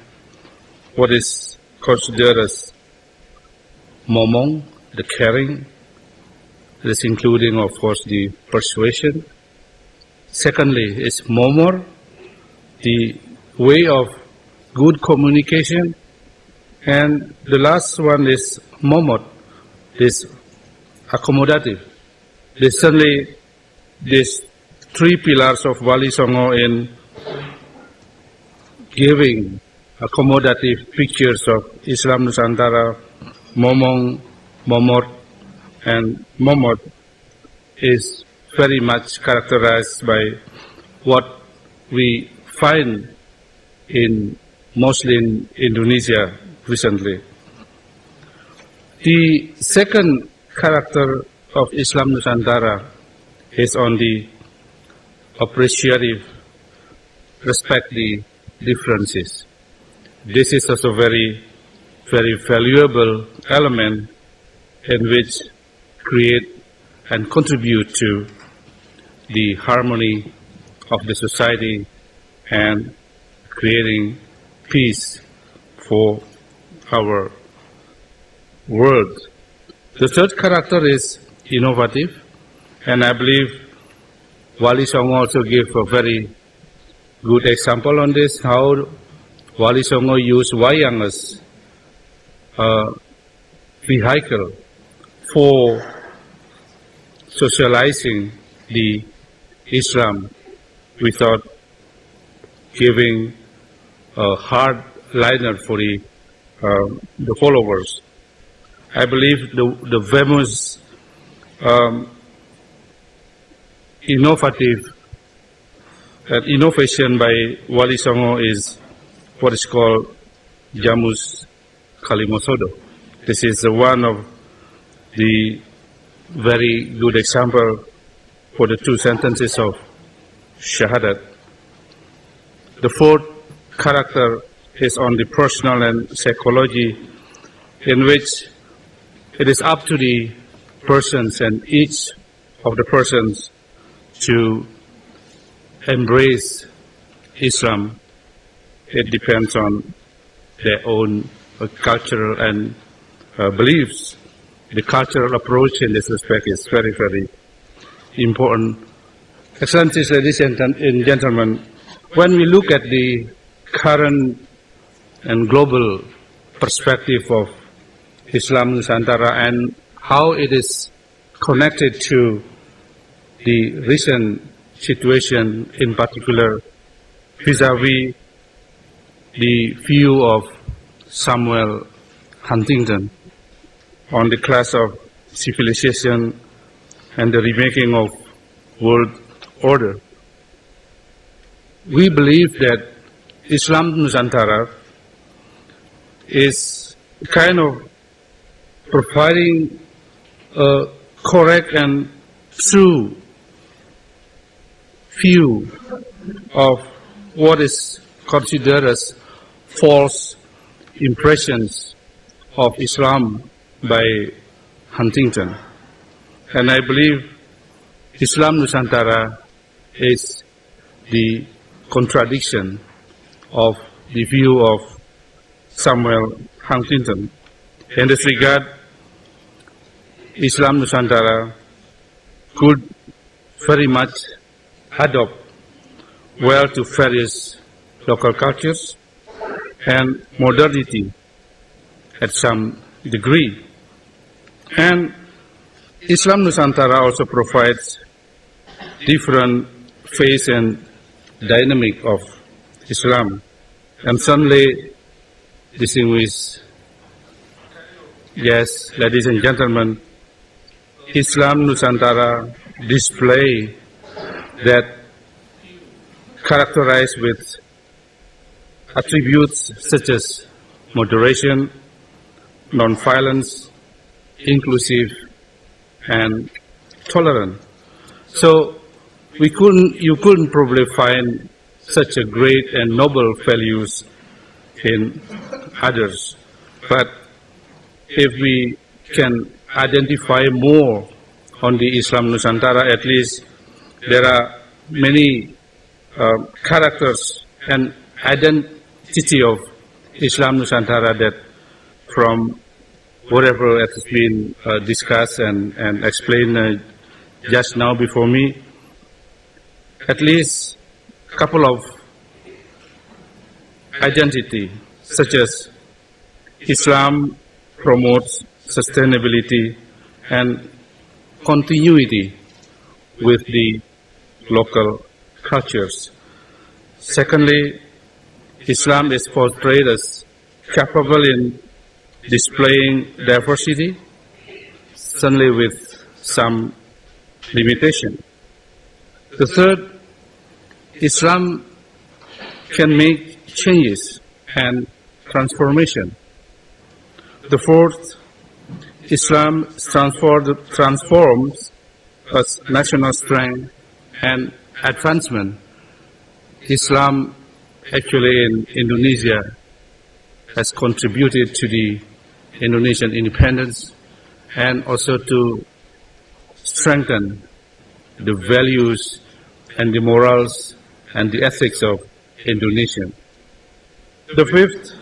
what is considered as momong, the caring, this including of course the persuasion. Secondly is momor, the way of good communication, and the last one is momot, this accommodative. Certainly these three pillars of Wali Songo in giving accommodative pictures of Islam Nusantara, momong, momot, and momot is very much characterized by what we find mostly in Indonesia recently. The second character of Islam Nusantara is on the appreciative, respect the differences. This is also very, very valuable element in which create and contribute to the harmony of the society and creating peace for our world. The third character is innovative, and I believe Wali Songo also gave a very good example on this, how Wali Songo used wayang as a vehicle for socializing the Islam without giving a hard liner for the followers. I believe the famous innovation by Wali Songo is what is called Jamus Kalimosodo. This is one of the very good example for the two sentences of Shahadat. The fourth character is on the personal and psychology, in which it is up to the persons and each of the persons to embrace Islam. It depends on their own cultural and beliefs. The cultural approach in this respect is very, very important. Excellencies, ladies and gentlemen, when we look at the current and global perspective of Islam Nusantara and how it is connected to the recent situation, in particular vis-à-vis the view of Samuel Huntington on the clash of civilization and the remaking of world order. We believe that Islam Nusantara is kind of providing a correct and true view of what is considered as false impressions of Islam by Huntington. And I believe Islam Nusantara is the contradiction of the view of Samuel Huntington. In this regard, Islam Nusantara could very much adopt well to various local cultures and modernity at some degree. And Islam Nusantara also provides different phase and dynamic of Islam. And certainly, distinguished yes, ladies and gentlemen, Islam Nusantara display that characterized with attributes such as moderation, non-violence, inclusive, and tolerant. So you couldn't probably find such a great and noble values in others. But if we can identify more on the Islam Nusantara, at least there are many characters and identity of Islam Nusantara that from whatever has been discussed and explained just now before me, at least a couple of identity such as Islam promotes sustainability and continuity with the local cultures. Secondly, Islam is portrayed as capable in displaying diversity, certainly with some limitation. The third, Islam can make changes and transformation. The fourth, Islam transforms as national strength and advancement. Islam actually in Indonesia has contributed to the Indonesian independence and also to strengthen the values and the morals and the ethics of Indonesia. The fifth,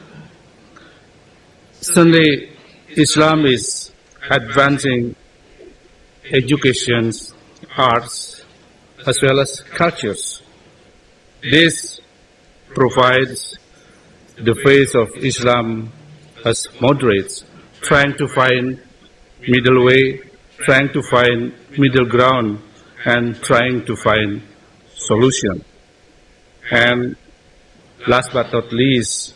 certainly Islam is advancing education, arts, as well as cultures. This provides the face of Islam as moderates, trying to find middle way, trying to find middle ground, and trying to find solution. And last but not least,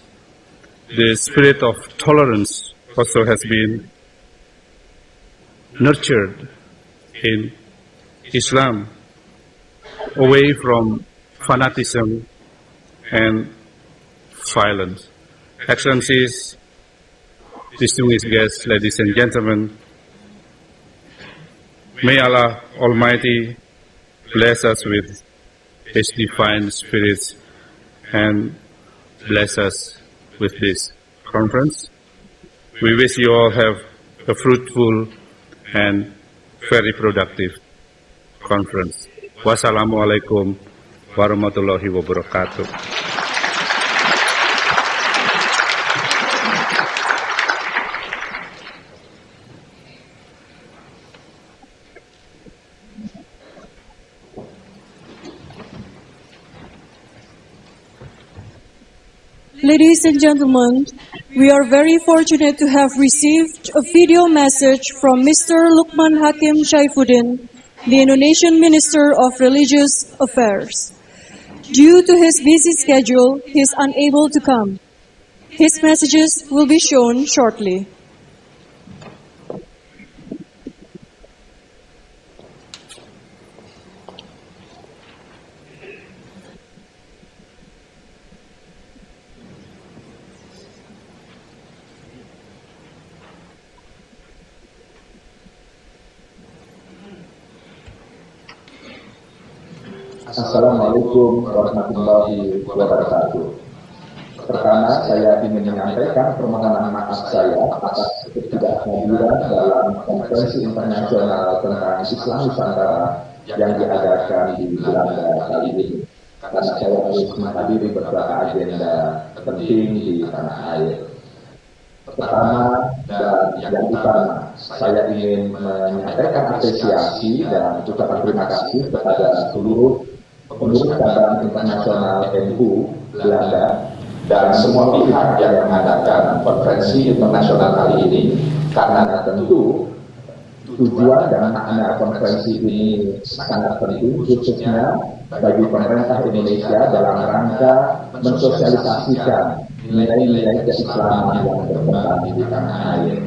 the spirit of tolerance also has been nurtured in Islam, away from fanatism and violence. Excellencies, distinguished guests, ladies and gentlemen, may Allah Almighty bless us with His divine spirits and bless us with this conference. We wish you all have a fruitful and very productive conference. Wassalamualaikum warahmatullahi wabarakatuh. Ladies and gentlemen, we are very fortunate to have received a video message from Mr. Lukman Hakim Syaifuddin, the Indonesian Minister of Religious Affairs. Due to his busy schedule, he is unable to come. His messages will be shown shortly. Assalamualaikum warahmatullahi wabarakatuh. Pertama, saya ingin menyampaikan permohonan maaf saya atas ketidakhadiran dalam konferensi internasional tentang Islam Nusantara yang diadakan di Belanda kali ini, karena saya harus menghadiri beberapa agenda penting di tanah air. Pertama dan yang utama, saya ingin menyampaikan apresiasi dan ucapan terima kasih kepada seluruh pengurus cabang internasional NU Belanda dan semua pihak yang mengadakan konferensi internasional kali ini, karena tentu Tujuan dan makna konferensi ini sangat penting, khususnya bagi pemerintah Indonesia dalam rangka mensosialisasikan nilai-nilai keislaman yang berkembang di tanah air.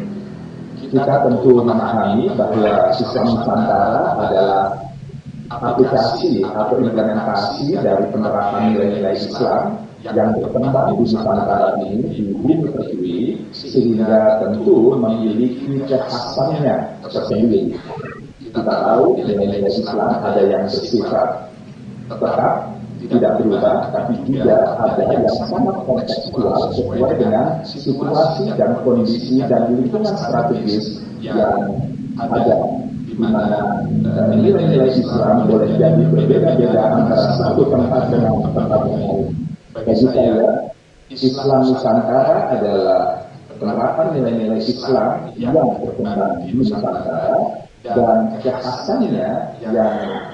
Kita tentu memahami bahwa Islam Nusantara adalah aplikasi atau implementasi dari penerapan nilai-nilai Islam yang berkembang di Nusantara ini di bumi pertiwi, sehingga tentu memiliki kekhasannya tersendiri. Kita tahu nilai-nilai Islam ada yang bersifat tetap, tidak berubah, tapi juga ada yang sangat kontekstual sesuai dengan situasi dan kondisi dan lingkungan strategis yang ada, di mana nilai-nilai Islam boleh jadi berbeda-beda antara satu tempat dengan tempat yang lain. Bagi saya, Islam Nusantara adalah penerapan nilai-nilai Islam yang berkembang di Nusantara dan kekhasannya yang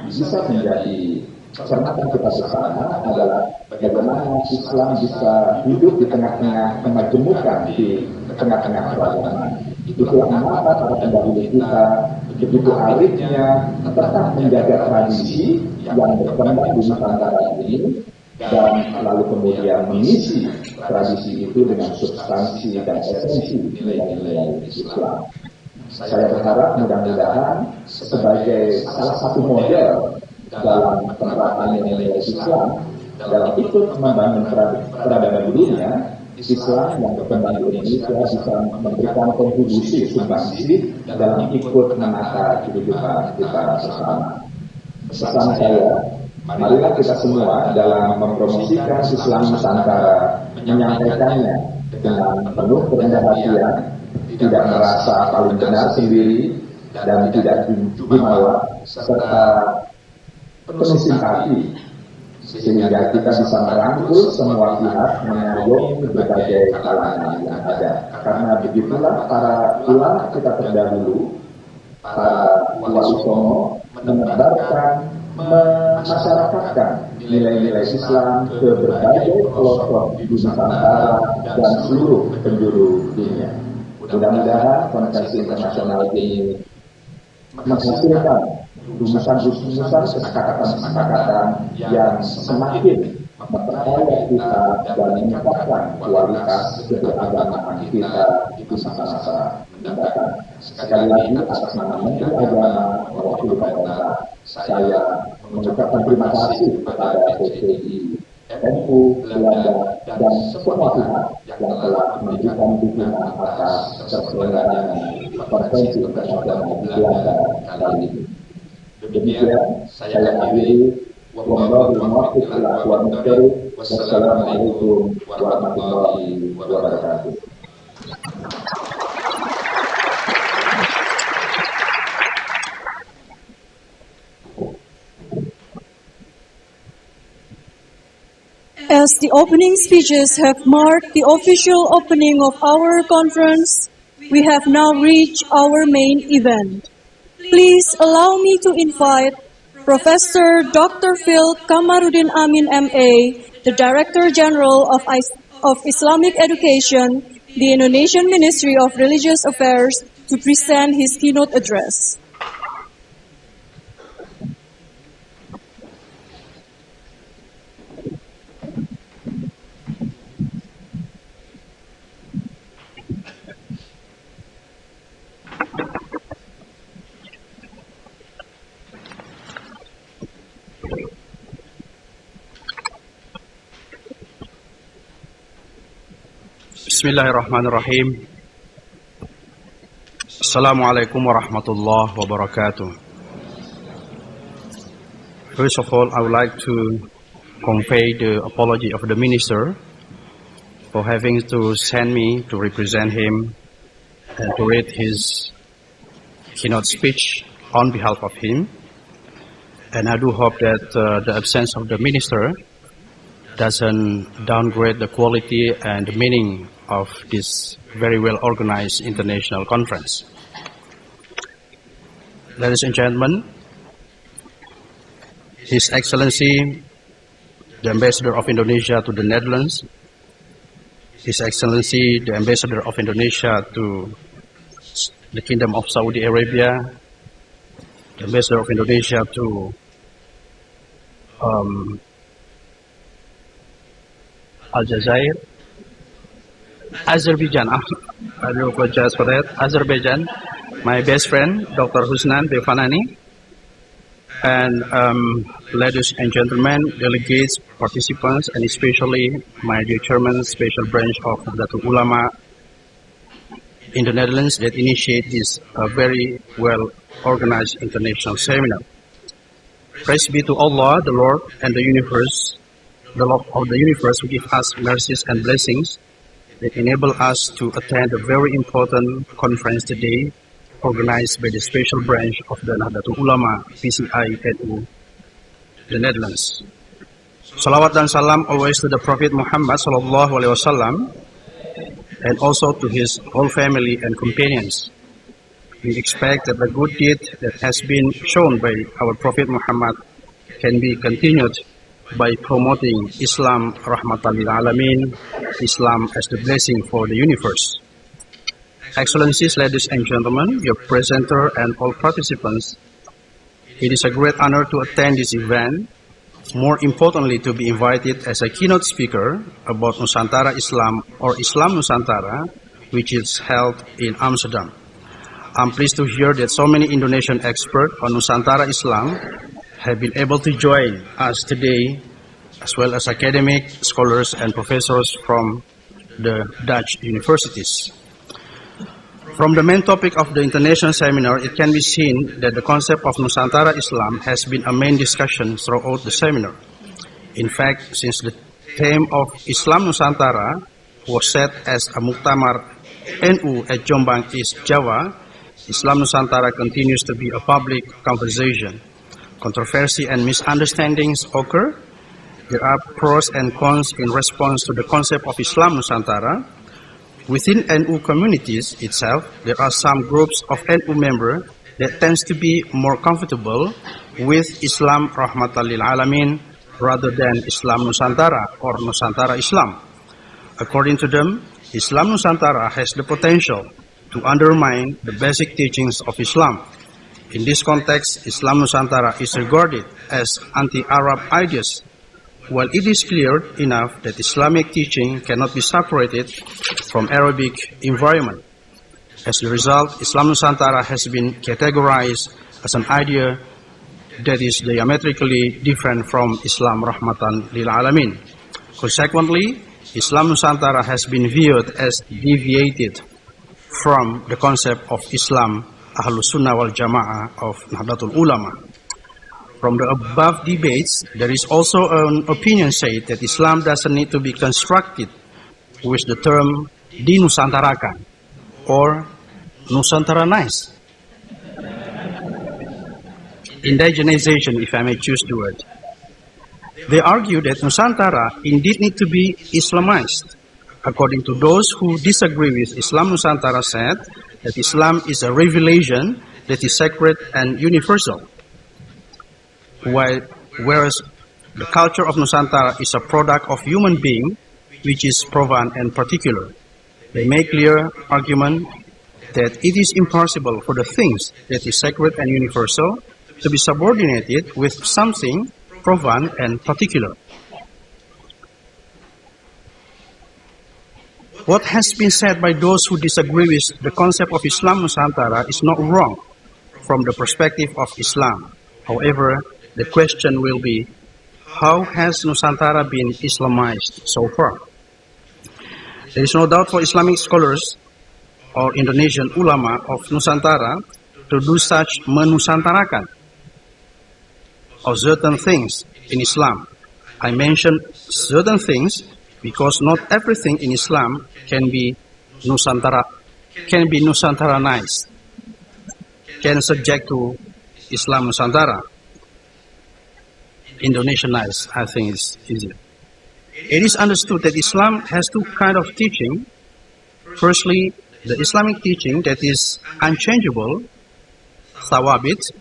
bisa menjadi cermatan kita bersama adalah bagaimana Islam bisa hidup di tengah-tengah kemajemukan, di tengah-tengah keragaman. Itulah mengapa para pendahulu kita begitu arifnya tetap menjaga tradisi yang berkembang di Nusantara ini dan lalu kemudian mengisi tradisi itu dengan substansi dan esensi nilai-nilai Islam. Saya berharap mudah-mudahan sebagai salah satu model dalam penerapan nilai-nilai Islam dalam ikut membangun peradaban dunia, Islam yang berkembang di Indonesia bisa memberikan kontribusi sumbangsi dalam ikut menata kehidupan kita bersama. Pesan saya, marilah kita semua dalam mempromosikan Islam Nusantara menyampaikannya dengan penuh kerendah hatian, tidak merasa paling benar sendiri dan tidak jumawa, serta penuh simpati, sehingga kita bisa merangkul semua pihak mengayomi berbagai kalangan yang ada. Karena begitulah para ulama kita terdahulu, para wali songo, menebarkan, memasyarakatkan nilai-nilai Islam ke berbagai pelosok di Nusantara dan seluruh penjuru dunia. Mudah-mudahan konferensi internasional ini menghasilkan rumusan-rumusan kesepakatan yang semakin memperkaya kita dan meningkatkan kualitas keberagamaan kita di masa-masa mendatang. Sekali lagi atas nama Menteri Agama mewakili pemerintah, saya mengucapkan terima kasih kepada PPI, NU, Belanda, dan semua pihak yang telah memberikan dukungan atas terselenggaranya konferensi internasional di Belanda kali ini. Demikian saya akhiri. Wassalamualaikum warahmatullahi wabarakatuh. As the opening speeches have marked the official opening of our conference, we have now reached our main event. Please allow me to invite Professor Dr. Phil Kamarudin Amin MA, the Director General of Islamic Education, the Indonesian Ministry of Religious Affairs, to present his keynote address. Bismillahirrahmanirrahim. Assalamualaikum warahmatullahi wabarakatuh. First of all, I would like to convey the apology of the minister for having to send me to represent him and to read his keynote speech on behalf of him. And I do hope that the absence of the minister doesn't downgrade the quality and the meaning of this very well organized international conference. Ladies and gentlemen, His Excellency, the Ambassador of Indonesia to the Netherlands, His Excellency, the Ambassador of Indonesia to the Kingdom of Saudi Arabia, the Ambassador of Indonesia to Aljazair, Azerbaijan, I do apologize for that, Azerbaijan, my best friend, Dr. Husnan Bevanani, and ladies and gentlemen, delegates, participants, and especially my dear chairman, special branch of Nahdlatul Ulama in the Netherlands that initiate this very well organized international seminar. Praise be to Allah, the Lord and the universe, the Lord of the universe, who give us mercies and blessings that enable us to attend a very important conference today, organized by the special branch of the Nahdlatul Ulama PCI NU, the Netherlands. Salawat dan salam always to the Prophet Muhammad sallallahu alaihi wasallam, and also to his whole family and companions. We expect that the good deed that has been shown by our Prophet Muhammad can be continued by promoting Islam rahmatan lil alamin, Islam as the blessing for the universe. Excellencies, ladies and gentlemen, your presenter and all participants, it is a great honor to attend this event, more importantly to be invited as a keynote speaker about Nusantara Islam or Islam Nusantara, which is held in Amsterdam. I'm pleased to hear that so many Indonesian experts on Nusantara Islam have been able to join us today, as well as academic, scholars, and professors from the Dutch universities. From the main topic of the international seminar, it can be seen that the concept of Nusantara Islam has been a main discussion throughout the seminar. In fact, since the theme of Islam Nusantara was set as a Muktamar NU at Jombang, East Java, Islam Nusantara continues to be a public conversation. Controversy and misunderstandings occur. There are pros and cons in response to the concept of Islam Nusantara. Within NU communities itself, there are some groups of NU members that tends to be more comfortable with Islam Rahmatan lil Alamin rather than Islam Nusantara or Nusantara Islam. According to them, Islam Nusantara has the potential to undermine the basic teachings of Islam. In this context, Islam Nusantara is regarded as anti-Arab ideas, while it is clear enough that Islamic teaching cannot be separated from Arabic environment. As a result, Islam Nusantara has been categorized as an idea that is diametrically different from Islam Rahmatan lil Alamin. Consequently, Islam Nusantara has been viewed as deviated from the concept of Islam Ahlus Sunnah wal Jama'ah of Nahdlatul Ulama. From the above debates, there is also an opinion said that Islam doesn't need to be constructed with the term dinusantarakan or nusantaranized. Indigenization, if I may choose the word. They argue that Nusantara indeed need to be Islamized. According to those who disagree with Islam, Nusantara said that Islam is a revelation that is sacred and universal, whereas the culture of Nusantara is a product of human being, which is proven and particular. They make clear argument that it is impossible for the things that is sacred and universal to be subordinated with something proven and particular. What has been said by those who disagree with the concept of Islam Nusantara is not wrong from the perspective of Islam. However, the question will be, how has Nusantara been Islamized so far? There is no doubt for Islamic scholars or Indonesian ulama of Nusantara to do such menusantarakan of certain things in Islam. I mention certain things because not everything in Islam can be nusantaranized, can subject to Islam Nusantara. Indonesianized, I think is easier. It is understood that Islam has two kinds of teaching. Firstly, the Islamic teaching that is unchangeable, thawabit.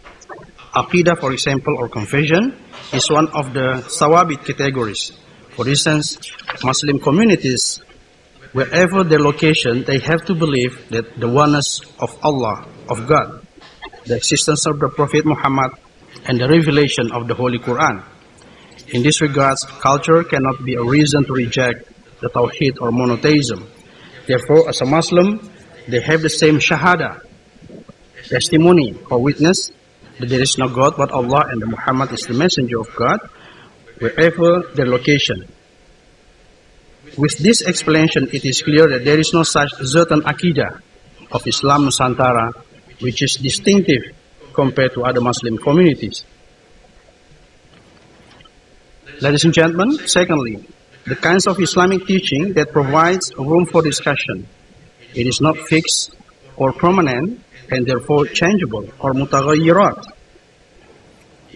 Aqidah, for example, or confession, is one of the thawabit categories. For instance, Muslim communities, wherever their location, they have to believe that the oneness of Allah, of God. the existence of the Prophet Muhammad, and the revelation of the Holy Quran. In this regard, culture cannot be a reason to reject the Tawheed or monotheism. Therefore, as a Muslim, they have the same Shahada, testimony or witness that there is no God but Allah and that Muhammad is the messenger of God, wherever their location. With this explanation, it is clear that there is no such certain Aqidah of Islam Nusantara which is distinctive compared to other Muslim communities. Ladies and gentlemen, secondly, the kinds of Islamic teaching that provides room for discussion. It is not fixed or permanent and therefore changeable or mutaghayyirat.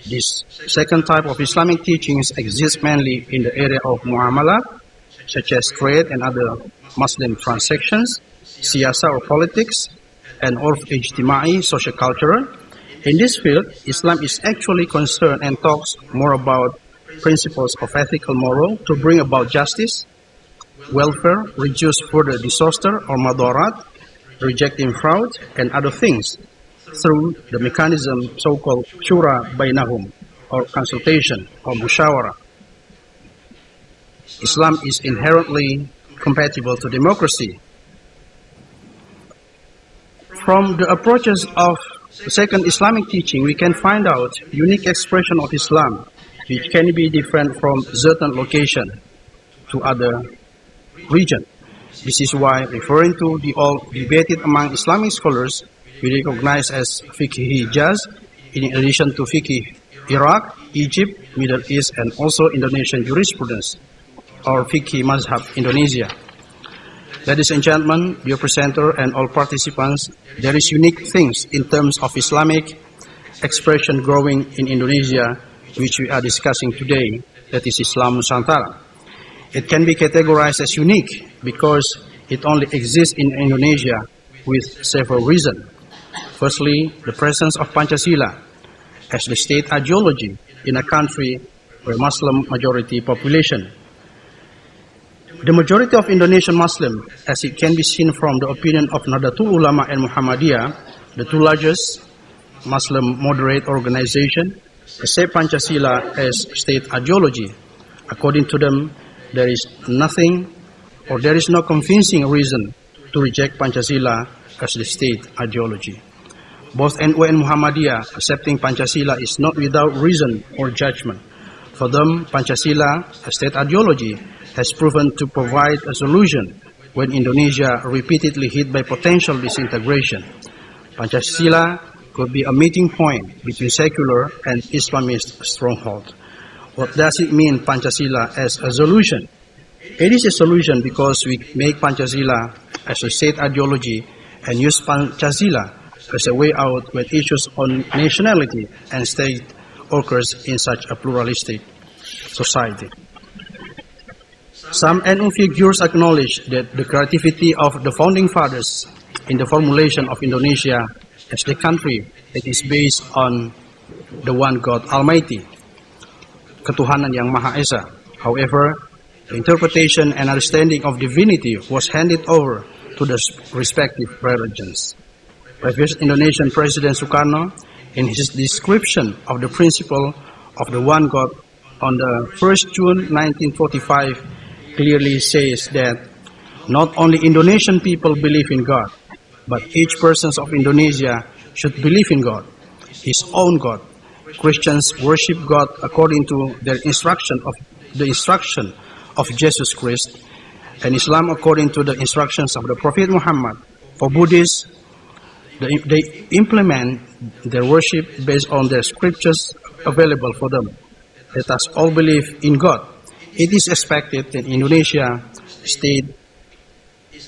This second type of Islamic teachings exists mainly in the area of muamalah, such as trade and other Muslim transactions, siyasa or politics, and urf ijtima'i, social-cultural. In this field, Islam is actually concerned and talks more about principles of ethical moral to bring about justice, welfare, reduce further disaster or madarat, rejecting fraud, and other things through the mechanism so-called shura bainahum, or consultation, or mushawara. Islam is inherently compatible to democracy. From the approaches of the second Islamic teaching, we can find out unique expression of Islam, which can be different from certain location to other region. This is why, referring to the all debated among Islamic scholars, we recognize as fiqh Hijaz, in addition to fiqh Iraq, Egypt, Middle East, and also Indonesian jurisprudence, or fiqh mazhab Indonesia. Ladies and gentlemen, dear presenter and all participants, there is unique things in terms of Islamic expression growing in Indonesia, which we are discussing today, that is Islam Nusantara. It can be categorized as unique because it only exists in Indonesia with several reasons. Firstly, the presence of Pancasila as the state ideology in a country where Muslim majority population. The majority of Indonesian Muslim, as it can be seen from the opinion of Nahdlatul Ulama and Muhammadiyah, the two largest Muslim moderate organizations, accept Pancasila as state ideology. According to them, there is nothing or there is no convincing reason to reject Pancasila as the state ideology. Both NU and Muhammadiyah accepting Pancasila is not without reason or judgment. For them, Pancasila, a state ideology, has proven to provide a solution when Indonesia repeatedly hit by potential disintegration. Pancasila could be a meeting point between secular and Islamist stronghold. What does it mean, Pancasila, as a solution? It is a solution because we make Pancasila as a state ideology and use Pancasila as a way out when issues on nationality and state occurs in such a pluralistic society. Some NU figures acknowledge that the creativity of the founding fathers in the formulation of Indonesia as the country that is based on the one God Almighty, Ketuhanan yang Maha Esa. However, the interpretation and understanding of divinity was handed over to the respective religions. Previous Indonesian President Sukarno, in his description of the principle of the one God on the 1st June 1945, clearly says that not only Indonesian people believe in God, but each person of Indonesia should believe in God, his own God. Christians worship God according to their instruction of Jesus Christ, and Islam according to the instructions of the Prophet Muhammad. For Buddhists, they implement their worship based on their scriptures available for them. Let us all believe in God. It is expected that Indonesia state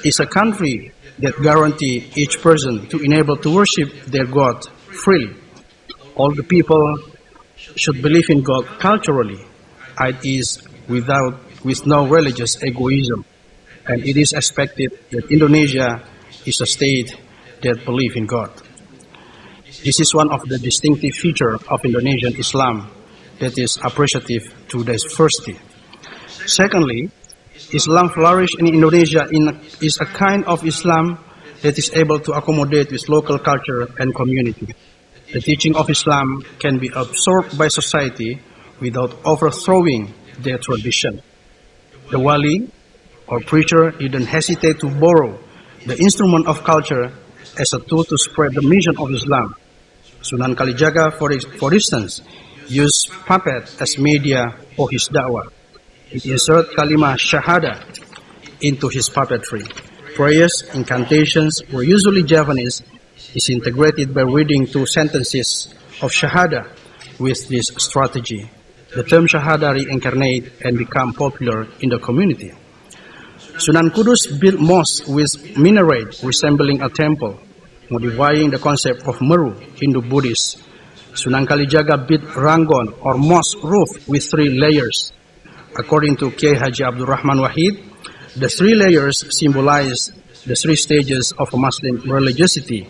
is a country that guarantees each person to enable to worship their God freely. All the people should believe in God culturally, i.e. with no religious egoism. And it is expected that Indonesia is a state that believes in God. This is one of the distinctive features of Indonesian Islam that is appreciative to diversity. Secondly, Islam flourished in Indonesia is a kind of Islam that is able to accommodate with local culture and community. The teaching of Islam can be absorbed by society without overthrowing their tradition. The wali or preacher didn't hesitate to borrow the instrument of culture as a tool to spread the mission of Islam. Sunan Kalijaga, for instance, used puppet as media for his da'wah. He inserted kalimah shahada into his puppetry. Prayers, incantations were usually Javanese, is integrated by reading 2 sentences of shahada with this strategy. The term shahada reincarnate and become popular in the community. Sunan Kudus built mosques with minaret resembling a temple, modifying the concept of Meru, Hindu-Buddhist. Sunan Kalijaga built rangon or mosque roof with 3 layers. According to Kiai Haji Abdul Rahman Wahid, the 3 layers symbolize the 3 stages of Muslim religiosity,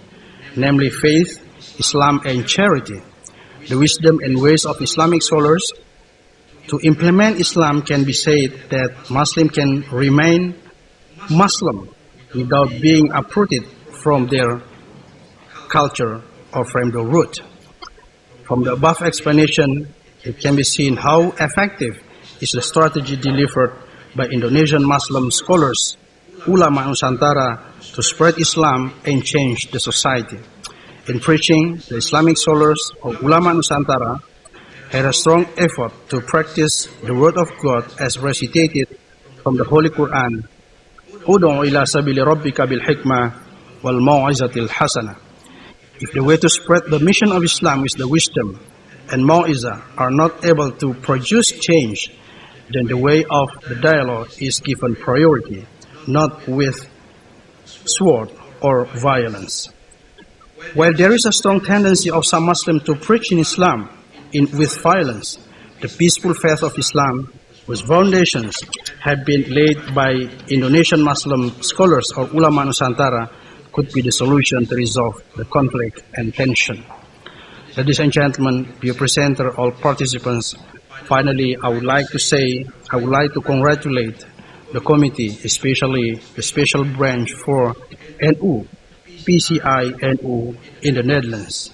namely faith, Islam, and charity. The wisdom and ways of Islamic scholars to implement Islam can be said that Muslim can remain Muslim without being uprooted from their culture or from the root. From the above explanation, it can be seen how effective is the strategy delivered by Indonesian Muslim scholars, ulama Nusantara, to spread Islam and change the society. In preaching, the Islamic scholars or ulama Nusantara had a strong effort to practice the word of God as recitated from the Holy Quran. Ud'u ila sabili rabbika bil hikmah wal mau'izatil hasanah. If the way to spread the mission of Islam is the wisdom and mau'izah are not able to produce change, then the way of the dialogue is given priority, not with sword or violence. While there is a strong tendency of some Muslims to preach in Islam with violence, the peaceful faith of Islam, whose foundations have been laid by Indonesian Muslim scholars or ulama Nusantara, could be the solution to resolve the conflict and tension. Ladies and gentlemen, dear presenter, all participants, finally, I would like to congratulate the committee, especially the special branch for NU, PCI NU in the Netherlands,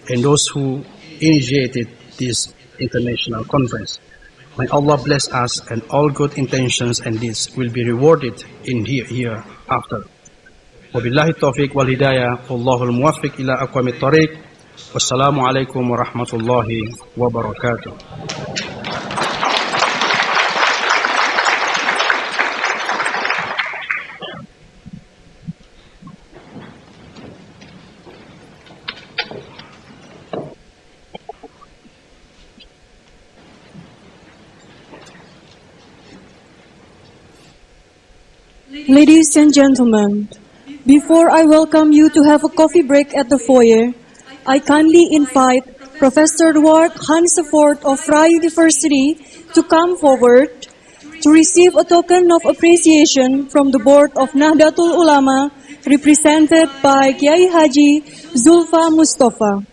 and those who initiated this international conference. May Allah bless us, and all good intentions and deeds will be rewarded in hereafter. Wabillahi taufiq wal hidayah, wallahul muwaffiq ila aqwamit tariq. Wassalamu alaikum warahmatullahi wabarakatuh. Ladies and gentlemen, before I welcome you to have a coffee break at the foyer, I kindly invite Professor Edward Hanseford of Vrije University to come forward to receive a token of appreciation from the Board of Nahdlatul Ulama, represented by Kiai Haji Zulfa Mustafa.